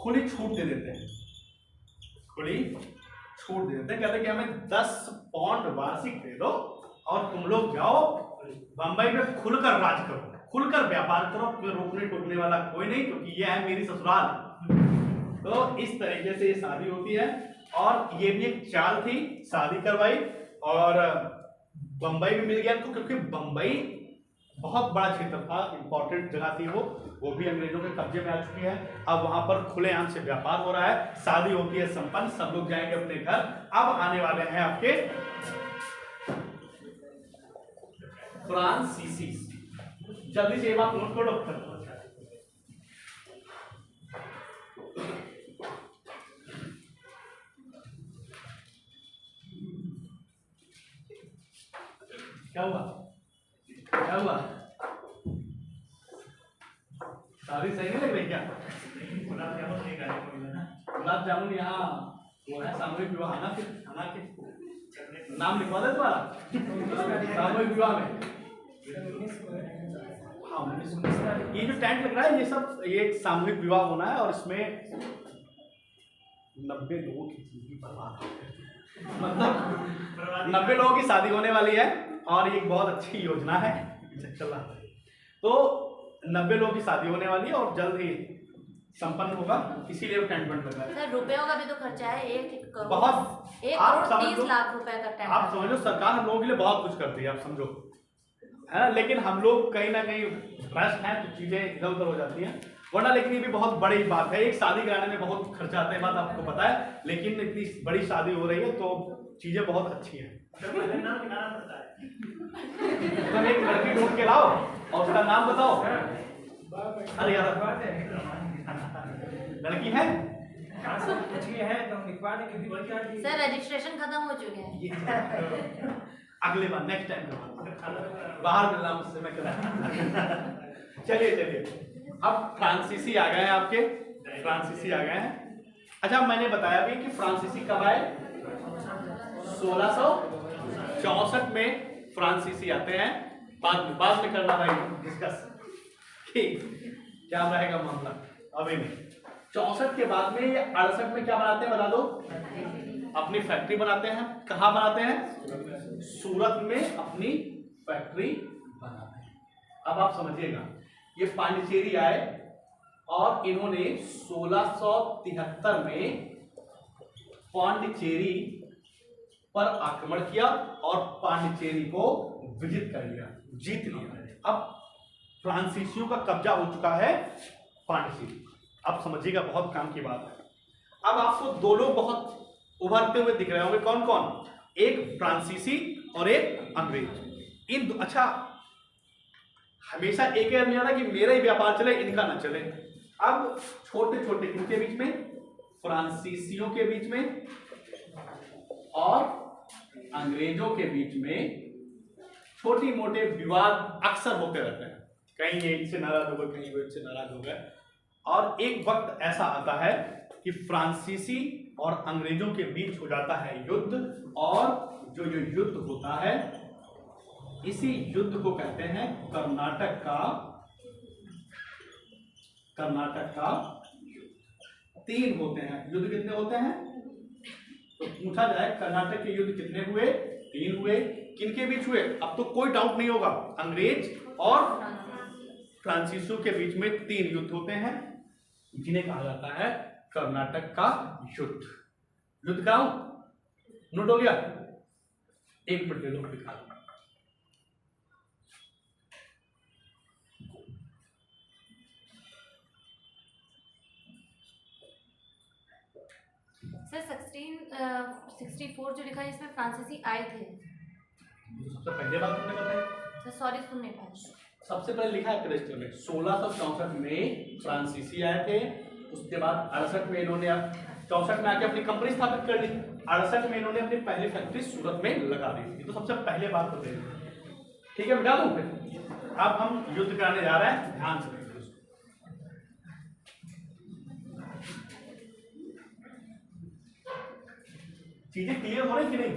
खुली छूट दे देते हैं, खुली छूट दे देते हैं। कहते हैं कि हमें 10 पाउंड वार्षिक दे दो और तुम लोग जाओ बंबई में खुलकर राज करो, खुलकर व्यापार करो, कोई रोकने टोकने वाला कोई नहीं, क्योंकि ये है मेरी ससुराल। तो इस तरीके से ये शादी होती है। और ये भी एक चाल थी, शादी करवाई और बंबई भी मिल गया तो, क्योंकि बंबई बहुत बड़ा क्षेत्र था, इंपॉर्टेंट जगह थी वो भी अंग्रेजों के कब्जे में आ चुकी है। अब वहां पर खुलेआम से व्यापार हो रहा है, शादी होती है संपन्न, सब लोग जाएंगे अपने घर। अब आने वाले हैं आपके फ्रांसीसी। जल्दी से ये बात नोट करो। क्या हुआ, क्या हुआ? शादी सही नहीं लग रही क्या? गुलाब जामुन यहाँ वो है सामूहिक विवाह है ना, फिर खाना के नाम लिखवा दे तुम्हारा सामूहिक विवाह में। हाँ 19 ये जो टेंट लग रहा है ये सब ये एक सामूहिक विवाह होना है और इसमें 90 लोगों की जिंदगी बर्बाद हो गई। मतलब 90 लोगों की शादी होने वाली है और ये एक बहुत अच्छी योजना है चल रहा है। तो 90 लोगों की शादी होने वाली है और जल्द ही संपन्न होगा, इसीलिए वो टेंट बंद लगा है। सर रुपयों का भी तो खर्चा है, 1 करोड़ बहुत 1 आप करोड़ समझ 30 लो, लाख रुपए का टेंट। आप समझ लो सरकार हम लोगों के लिए बहुत कुछ करती है, आप समझो है ना, लेकिन हम लोग कहीं ना कहीं भ्रष्ट हैं तो चीजें इधर उधर हो जाती हैं, वरना लेकिन ये भी बहुत बड़ी बात है। एक शादी कराने में बहुत खर्चा आता है, बात आपको पता है, लेकिन इतनी बड़ी शादी हो रही है तो चीजें बहुत अच्छी हैं। तुम एक लड़की ढूंढ के लाओ और उसका नाम बताओ। अरे यार लड़की है सर रजिस्ट्रेशन खत्म हो चुके हैं। अगले बार नेक्स्ट टाइम बाहर मिलना मुझसे, मैं करा। चलिए चलिए अब फ्रांसीसी आ गए हैं आपके, फ्रांसीसी आ गए हैं। अच्छा मैंने बताया भी कि फ्रांसीसी कब आए, 1664 में फ्रांसीसी आते हैं। बाद में करना भाई डिस्कस क्या रहेगा मामला, अभी नहीं। 64 के बाद में या 68 में क्या बनाते हैं बता दो, अपनी फैक्ट्री बनाते हैं। कहाँ बनाते हैं, सूरत में अपनी फैक्ट्री बनाते हैं। अब आप समझिएगा ये पांडिचेरी आए और इन्होंने 1673 में पांडिचेरी पर आक्रमण किया और पांडिचेरी को विजित कर लिया, जीत लिया। अब फ्रांसीसियों का कब्जा हो चुका है पांडिचेरी। आप समझिएगा बहुत काम की बात है। अब आपको दो लोग बहुत उभरते हुए दिख रहे होंगे, कौन कौन, एक फ्रांसीसी और एक अंग्रेज। अच्छा हमेशा एक ही नहीं आता कि मेरा ही व्यापार चले इनका ना चले। अब छोटे छोटे इनके बीच में, फ्रांसीसियों के बीच में और अंग्रेजों के बीच में छोटी मोटे विवाद अक्सर होते रहते हैं, कहीं ये इनसे नाराज हो गए, कहीं वो इनसे नाराज हो गए। और एक वक्त ऐसा आता है कि फ्रांसीसी और अंग्रेजों के बीच हो जाता है युद्ध, और जो युद्ध होता है इसी युद्ध को कहते हैं कर्नाटक का 3 होते हैं। युद्ध कितने होते हैं तो पूछा जाए कर्नाटक के युद्ध कितने हुए, 3 हुए। किनके बीच हुए, अब तो कोई डाउट नहीं होगा, अंग्रेज और फ्रांसीसियों के बीच में 3 युद्ध होते हैं, जिन्हें कहा जाता है कर्नाटक का युद्ध। युद्ध कराऊं, नोट हो गया, 1 मिनट ले लो दिखा दो। सर 1664 जो लिखा है इसमें फ्रांसीसी आए थे। सबसे पहले बात तुमने बताई, सर सॉरी सुन नहीं पाया। सबसे पहले लिखा है रजिस्टर में 1664 में फ्रांसीसी आए थे। उसके बाद 68 में इन्होंने 64 में आके अपनी कंपनी स्थापित कर ली। 68 में इन्होंने अपनी पहली फैक्ट्री सूरत में लगा दी थी। तो सबसे पहले बात होते हैं, ठीक है मिटा दूं फिर। अब हम युद्ध कराने जा रहे हैं, ध्यान से देखिए। चीजें क्लियर हो रही कि नहीं?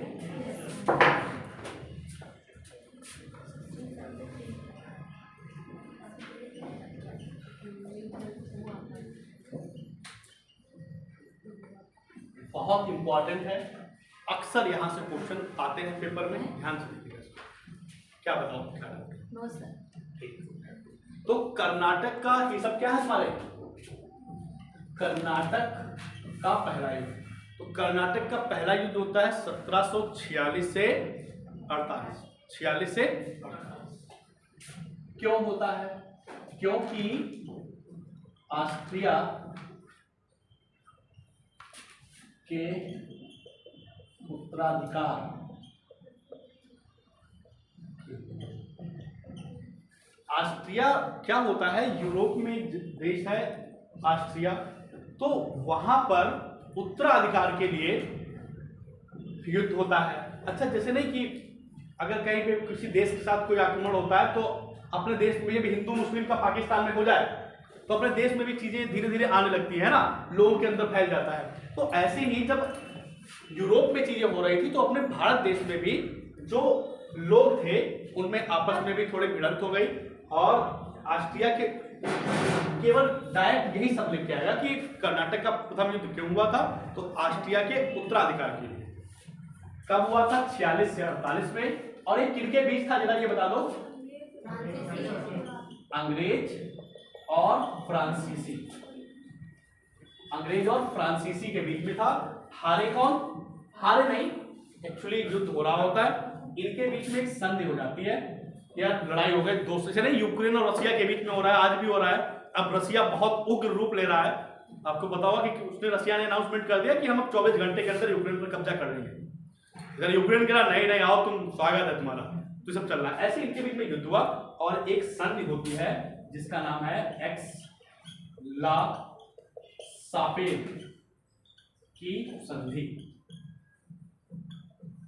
बहुत इंपॉर्टेंट है, अक्सर यहां से क्वेश्चन आते हैं पेपर में, ध्यान से देखिएगा। क्या बताओ क्या? No sir. तो कर्नाटक का ये सब क्या है हमारे, कर्नाटक का पहला युद्ध। तो कर्नाटक का पहला युद्ध होता है 1746 से 48। 46 से 48 क्यों होता है, क्योंकि ऑस्ट्रिया के उत्तराधिकार ऑस्ट्रिया क्या होता है, यूरोप में देश है ऑस्ट्रिया, तो वहां पर उत्तराधिकार के लिए युद्ध होता है। अच्छा जैसे नहीं कि अगर कहीं पे किसी देश के साथ कोई आक्रमण होता है तो अपने देश में भी हिंदू मुस्लिम का पाकिस्तान में हो जाए, तो अपने देश में भी चीजें धीरे धीरे आने लगती है ना, लोगों के अंदर फैल जाता है। तो ऐसे ही जब यूरोप में चीजें हो रही थी तो अपने भारत देश में भी जो लोग थे उनमें आपस में भी थोड़ी भिड़ंत हो गई, और ऑस्ट्रिया के केवल डायरेक्ट यही सब लिख के आएगा कि कर्नाटक का प्रथम युद्ध क्यों हुआ था, तो ऑस्ट्रिया के उत्तराधिकार के लिए। कब हुआ था? 46 से 48 में। और ये किनके बीच था, जरा ये बता दो। अंग्रेज और फ्रांसीसी, अंग्रेज और फ्रांसीसी के बीच में था। हारे कौन? हारे नहीं, एक्चुअली युद्ध हो रहा होता है, इनके बीच में एक संधि हो जाती है या लड़ाई हो गई दोस्तों से। नहीं, यूक्रेन और रसिया के बीच में हो रहा है, आज भी हो रहा है। अब रसिया बहुत उग्र रूप ले रहा है। आपको पता होगा कि उसने, रसिया ने अनाउंसमेंट कर दिया कि हम अब 24 घंटे के अंदर यूक्रेन पर कब्जा कर लेंगे। अगर यूक्रेन कह रहा नहीं आओ तुम, स्वागत है तुम्हारा, तो सब चल रहा है। ऐसे इनके बीच में युद्ध हुआ और एक संधि होती है जिसका नाम है एक्स ला सापेल की संधि।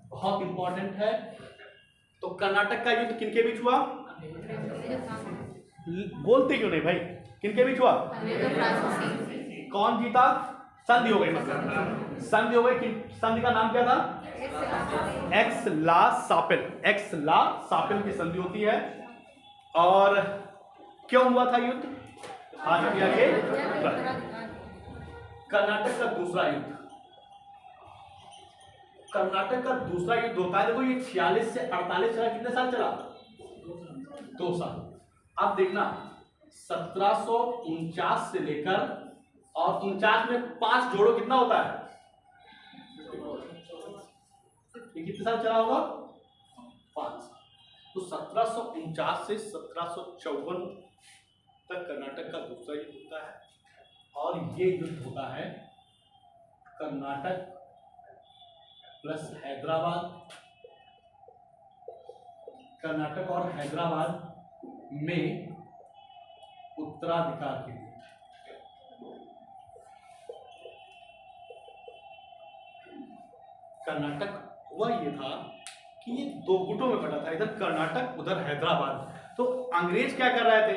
बहुत इंपॉर्टेंट है। तो कर्नाटक का युद्ध किनके बीच हुआ? बोलते क्यों नहीं भाई? किनके बीच हुआ? कौन जीता? संधि हो गई, मतलब संधि हो गई। संधि का नाम क्या था? एक्स ला सापेल, एक्स ला सापेल की संधि होती है। और क्यों हुआ था युद्ध? ऑस्ट्रिया के कर्नाटक का दूसरा युद्ध, कर्नाटक का दूसरा युद्ध होता है। देखो ये 46 से 48 चला, कितने साल चला? 2 साल। अब देखना 1749 से लेकर, और 49 में 5 जोड़ो कितना होता है? ये कितने साल चला होगा? 5। तो 1749 से 1754 तक कर्नाटक का दूसरा युद्ध होता है। और ये युद्ध होता है कर्नाटक प्लस हैदराबाद, कर्नाटक और हैदराबाद में उत्तराधिकार के लिए। कर्नाटक हुआ ये था कि ये 2 गुटों में बटा था, इधर कर्नाटक उधर हैदराबाद। तो अंग्रेज क्या कर रहे थे?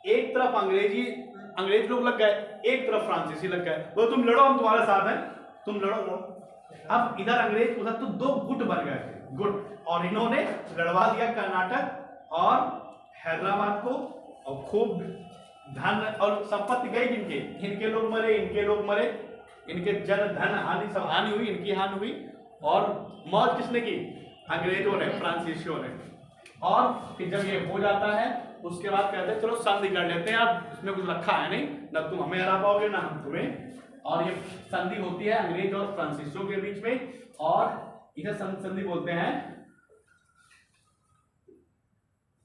एक तरफ अंग्रेज लोग लग गए, एक तरफ फ्रांसीसी लग गए। वो तुम लड़ो, हम तुम्हारे साथ हैं, तुम लड़ो। अब इधर अंग्रेज उधर, तो 2 गुट बन गए थे, गुट। और इन्होंने लड़वा दिया कर्नाटक और हैदराबाद को, और खूब धन और संपत्ति गई जिनके, इनके लोग मरे, इनके लोग मरे, इनके जन धन हानि, सब हानि हुई, इनकी हानि हुई। और मौज किसने की? अंग्रेजों ने, फ्रांसीसियों ने। और फिर जब ये हो जाता है उसके बाद कहते हैं चलो संधि कर लेते हैं, अब इसमें कुछ रखा है नहीं, ना तुम हमें हरा पाओगे ना हम तुम्हें। और ये संधि होती है अंग्रेज और फ्रांसीसियों के बीच में, और इसे संधि बोलते हैं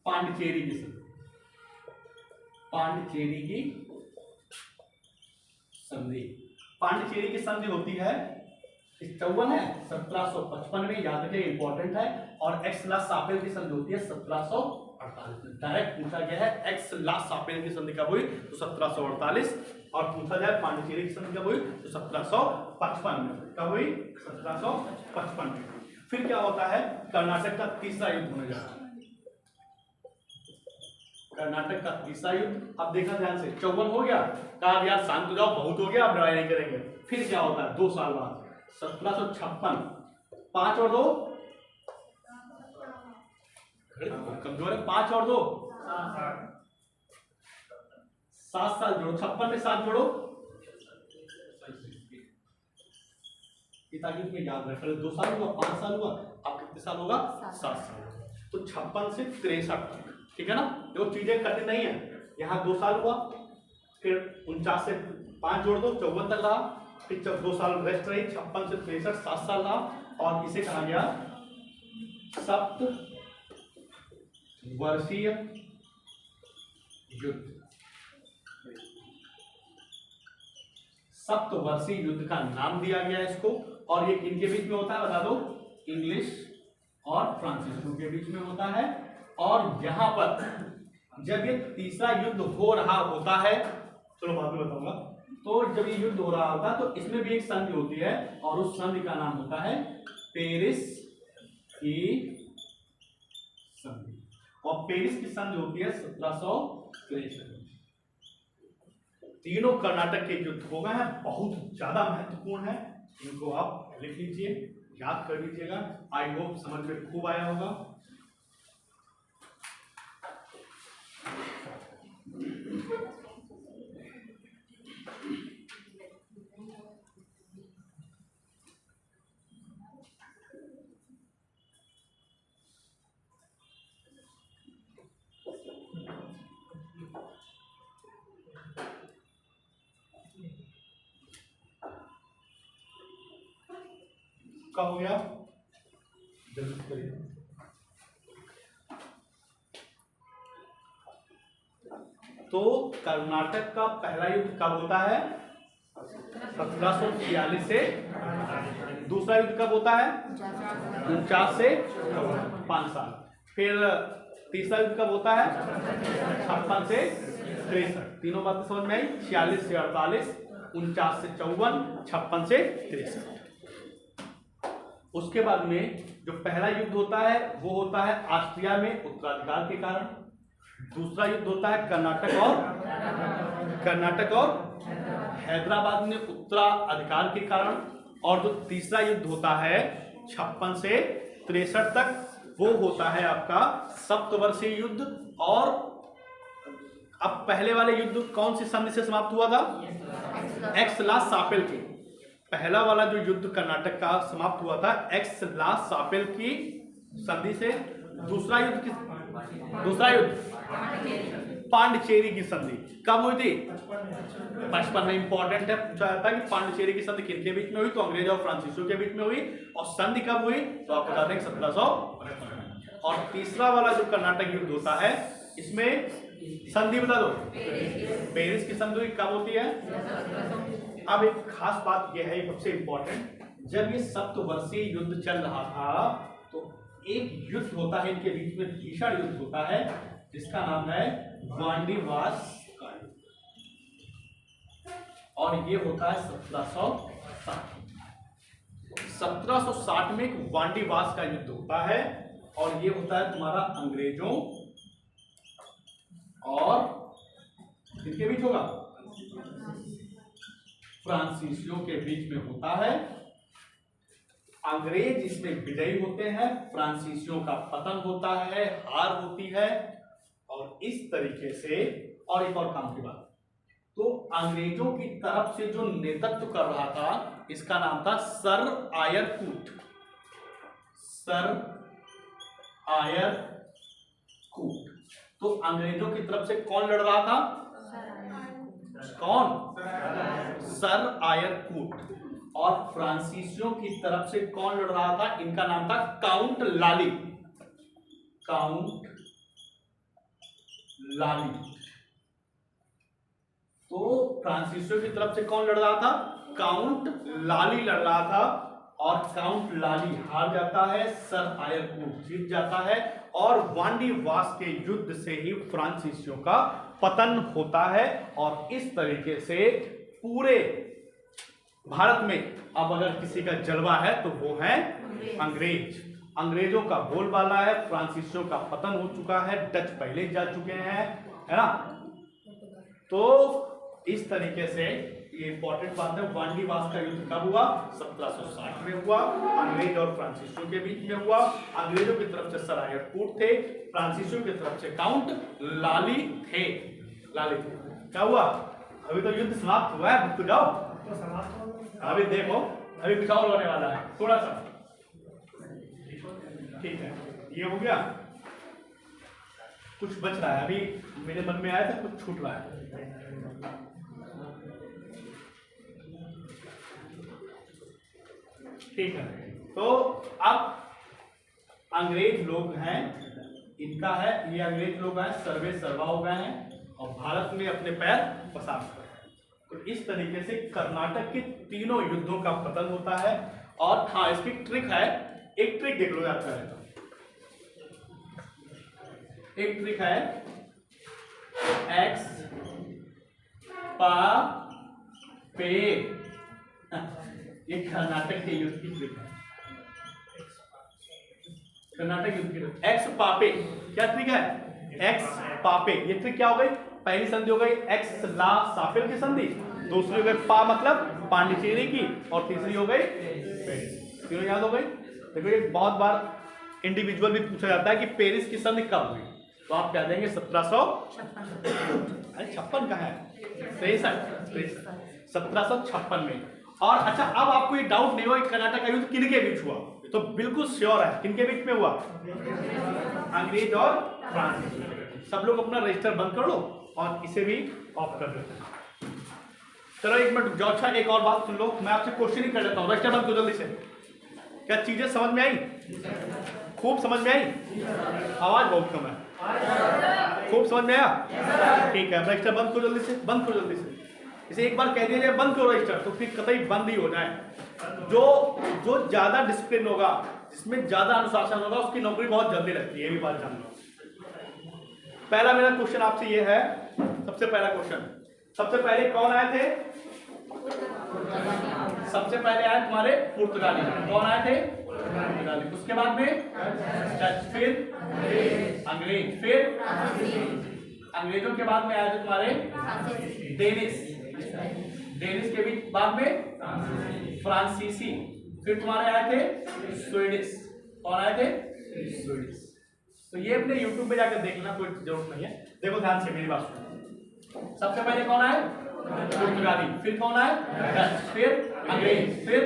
पांडिचेरी की संधि। पांडिचेरी की संधि, पांडिचेरी की संधि होती है 54 है 1755 में, याद रखिए इंपॉर्टेंट है। और एक्स ला सापेल की संधि होती है 1748 में। डायरेक्ट पूछा गया है एक्स ला सापेल की संधि कब हुई, तो 1748। और पूछा जाए पांडिचेरी की संधि कब हुई, तो 1755 में। कब हुई? 1755 में। फिर क्या होता है? कर्नाटक का तीसरा युद्ध होने जा रहा है। कर्नाटक का तीसरा युद्ध। अब देखना ध्यान से, 54 हो गया, कहा यार शांत हो जाओ, बहुत हो गया, अब लड़ाई नहीं करेंगे। फिर क्या होता है 2 साल बाद 1756, 5 और 2 कमजोर है, 5 और 2 7 साल जोड़ो, 56 में 7 जोड़ो, ताकि तुम्हें याद रहे। पहले 2 साल हुआ, 5 साल हुआ, अब कितने साल होगा? 7 साल। तो 56 से 63 तक, ठीक है ना? देखो चीजें कठिन नहीं है। यहाँ 2 साल हुआ, फिर 49 से 5 जोड़ दो, 54 तक रहा, फिर 2 साल रेस्ट रही, 56 से 63 7 साल रहा। और इसे कहा गया सप्त वर्षीय युद्ध। सप्तवर्षीय युद्ध का नाम दिया गया इसको। और ये किनके बीच में होता है बता दो? इंग्लिश और फ्रांसीसियों के बीच में होता है। और यहां पर जब ये तीसरा युद्ध हो रहा होता है, चलो बाद में बताऊंगा, तो जब ये युद्ध हो रहा होता है तो इसमें भी एक संधि होती है, और उस संधि का नाम होता है पेरिस की संधि। और पेरिस की संधि होती है 1763। तीनों कर्नाटक के युद्ध हो गए हैं, बहुत ज्यादा महत्वपूर्ण है, इनको आप लिख लीजिए, याद कर लीजिएगा। आई होप समझ में खूब आया होगा। क्या हो गया, जल्दी करिए। तो कर्नाटक का पहला युद्ध कब होता है? 1746 से। दूसरा युद्ध कब होता है? 49 से 5 साल। फिर तीसरा युद्ध कब होता है? 56 से 63। तीनों बातें समझ में आई। 46 से 48, 49 से 54, 56 से 63। उसके बाद में जो पहला युद्ध होता है वो होता है ऑस्ट्रिया में उत्तराधिकार के कारण। दूसरा युद्ध होता है कर्नाटक और हैदराबाद में उत्तराधिकार के कारण। और जो तीसरा युद्ध होता है 56 से 63 तक, वो होता है आपका सप्तवर्षीय युद्ध। और अब पहले वाले युद्ध कौन सी संधि से समाप्त हुआ था? एक्स-ला-सापेल की। पहला वाला जो युद्ध कर्नाटक का समाप्त हुआ था एक्स-ला-सापेल की संधि से। दूसरा युद्ध पांडिचेरी की संधि कब हुई थी? 55 में। इंपॉर्टेंट है, पूछा जाता है कि पांडिचेरी की संधि किनके बीच में हुई? तो अंग्रेज और फ्रांसीसियों के बीच में हुई। और संधि कब हुई? तो आप बता दें 1755। और तीसरा वाला जो कर्नाटक युद्ध होता है, इसमें संधि बता दो। पेरिस की संधि कब होती है? अब एक खास बात यह है, सबसे इंपॉर्टेंट, जब ये सप्तवर्षीय युद्ध चल रहा था तो एक युद्ध होता है इनके बीच में, भीषण युद्ध होता है, जिसका नाम है वांडीवास का युद्ध। और ये होता है 1760। 1760 में एक वांडीवास का युद्ध होता है। और ये होता है तुम्हारा अंग्रेजों और किसके बीच होगा? फ्रांसीसियों के बीच में होता है। अंग्रेज इसमें विजयी होते हैं, फ्रांसीसियों का पतन होता है, हार होती है। और इस तरीके से, और एक और काम की बात, तो अंग्रेजों की तरफ से जो नेतृत्व कर रहा था, इसका नाम था सर आयर कूट। सर आयर कूट। तो अंग्रेजों की तरफ से कौन लड़ रहा था? कौन? सर आयर कूट। और फ्रांसीसियों की तरफ से कौन लड़ रहा था? इनका नाम था काउंट लाली। काउंट लाली। तो फ्रांसीसियों की तरफ से कौन लड़ रहा था? काउंट लाली लड़ रहा था। और काउंट लाली हार जाता है, सर आयर कूट जीत जाता है। और वांडीवास के युद्ध से ही फ्रांसीसियों का पतन होता है। और इस तरीके से पूरे भारत में अब अगर किसी का जलवा है तो वो है अंग्रेज। अंग्रेजों का बोलबाला है, फ्रांसीसियों का पतन हो चुका है, डच पहले जा चुके हैं, है ना। तो इस तरीके से ये इंपॉर्टेंट बात है। वांडीवास का युद्ध कब हुआ? 1760 में हुआ। अंग्रेज और फ्रांसीसियों के बीच में हुआ। अंग्रेजों की तरफ से सर आयर कूट थे, फ्रांसीसियों की तरफ से काउंट लाली थे। लाली थे। क्या हुआ? अभी तो युद्ध समाप्त हुआ है, तो जाओ तो समाप्त। अभी देखो, अभी कुछ और होने वाला है, थोड़ा सा। ठीक है, ये हो गया। कुछ बच रहा है, अभी मेरे मन में आया था, कुछ छूट रहा है। ठीक है, तो अब अंग्रेज लोग हैं, इनका है, ये अंग्रेज लोग हैं, सर्वे सर्वा हो गए हैं और भारत में अपने पैर पसार कर रहे हैं। तो इस तरीके से कर्नाटक के तीनों युद्धों का पतन होता है। और हाँ, इसकी ट्रिक है, एक ट्रिक देख लो, याद करें। एक ट्रिक है, एक्स पा पे, ये कर्नाटक के युद्ध की ट्रिक है। कर्नाटक युद्ध की एक्स पापे, क्या ट्रिक है? एक्स पापे। ये ट्रिक क्या हो गई? पहली संधि हो गई एक्स ला साफिल की संधि, दूसरी हो गई पा मतलब पांडिचेरी की, और तीसरी हो गई पेरिस। तीनों याद हो गई। देखो ये बहुत बार इंडिविजुअल भी पूछा जाता है कि पेरिस की संधि कब हुई, तो आप क्या देंगे 1756। अरे 56 कहाँ है, 1756 में। और अच्छा अब आपको ये डाउट नहीं हो कि कर्नाटक का युद्ध किनके बीच हुआ, तो बिल्कुल श्योर है किनके बीच में हुआ, अंग्रेज और फ्रांस। सब लोग अपना रजिस्टर बंद कर लो और इसे भी ऑफ कर देते हैं। चलो एक मिनट जाओ। अच्छा एक और बात सुन लो, मैं आपसे क्वेश्चन ही कर लेता हूँ, रजिस्टर बंद करो जल्दी से। क्या चीजें समझ में आई, खूब समझ में आई, आवाज बहुत कम है, खूब समझ में आया, ठीक है। रजिस्टर बंद करो जल्दी से, बंद करो जल्दी से। इसे एक बार कह दिया जाए बंद करो रजिस्टर तो फिर कतई बंद ही हो जाए। जो ज्यादा डिसिप्लिन होगा, जिसमें ज्यादा अनुशासन होगा, उसकी नौकरी बहुत जल्दी लगती है, ये भी बात जान लो। पहला मेरा क्वेश्चन आपसे ये है, सबसे पहला क्वेश्चन, सबसे पहले कौन आए थे, सबसे पहले आए तुम्हारे पुर्तगाली। कौन आए थे, पुर्तगाली। उसके बाद में डच, फिर अंग्रेज, फिर अंग्रेजों के बाद में आए थे तुम्हारे डेनिस, डेनिस के भी बाद में फ्रांसीसी, फिर तुम्हारे आए थे स्वीडिश। कौन आए थे, स्वीडिश। तो ये अपने YouTube पे जाकर देखना, कोई जरूरत नहीं है। देखो ध्यान से मेरी बात सुनो। सबसे पहले कौन आए, पुर्तगाली, फिर कौन आए, डच, फिर अंग्रेज, फिर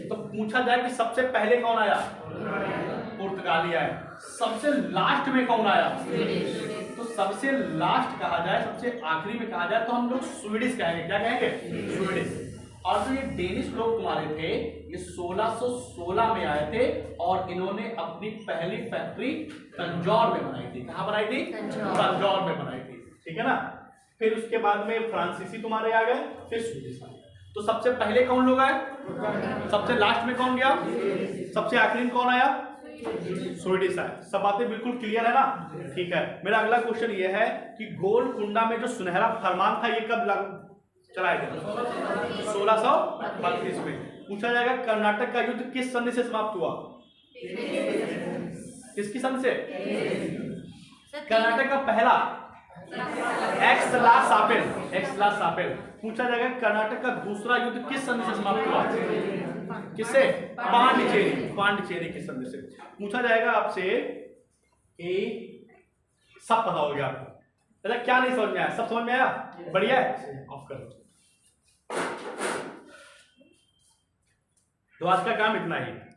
तो पूछा जाए कि सबसे पहले कौन आया, पुर्तगाली आए। सबसे लास्ट में कौन आया, तो सबसे लास्ट कहा जाए, सबसे आखिरी में कहा जाए तो हम लोग स्वीडिश कहेंगे। क्या कहेंगे, स्वीडिश। और जो ये डेनिश लोग तुम्हारे थे, ये 1616 में आए थे और इन्होंने अपनी पहली फैक्ट्री तंजौर में बनाई थी। कहाँ बनाई थी, तंजौर में बनाई थी, ठीक है ना। फिर उसके बाद में फ्रांसीसी तुम्हारे आ गए, फिर स्वीडिश आ गए। तो सबसे पहले कौन लोग आए, सबसे लास्ट में कौन गया, सबसे आखिरी में कौन आया, स्वीडिश आया। सब बातें बिल्कुल क्लियर है ना, ठीक है। मेरा अगला क्वेश्चन ये है कि गोलकुंडा में जो सुनहरा फरमान था ये कब लागू चलाया गया, 1632 में। पूछा जाएगा कर्नाटक का युद्ध किस संधि से समाप्त हुआ, किसकी संधि से, कर्नाटक का पहला एक्स ला सापेल, एक्स ला सापेल। पूछा जाएगा कर्नाटक का दूसरा युद्ध किस संधि से समाप्त हुआ, किससे, पांडिचेरी, पांडिचेरी की संधि से। पूछा जाएगा आपसे कि सब पता हो गया आपको, क्या नहीं समझ में आया, सब समझ में आया, बढ़िया है, ऑफ कर दो। तो आज का काम इतना ही।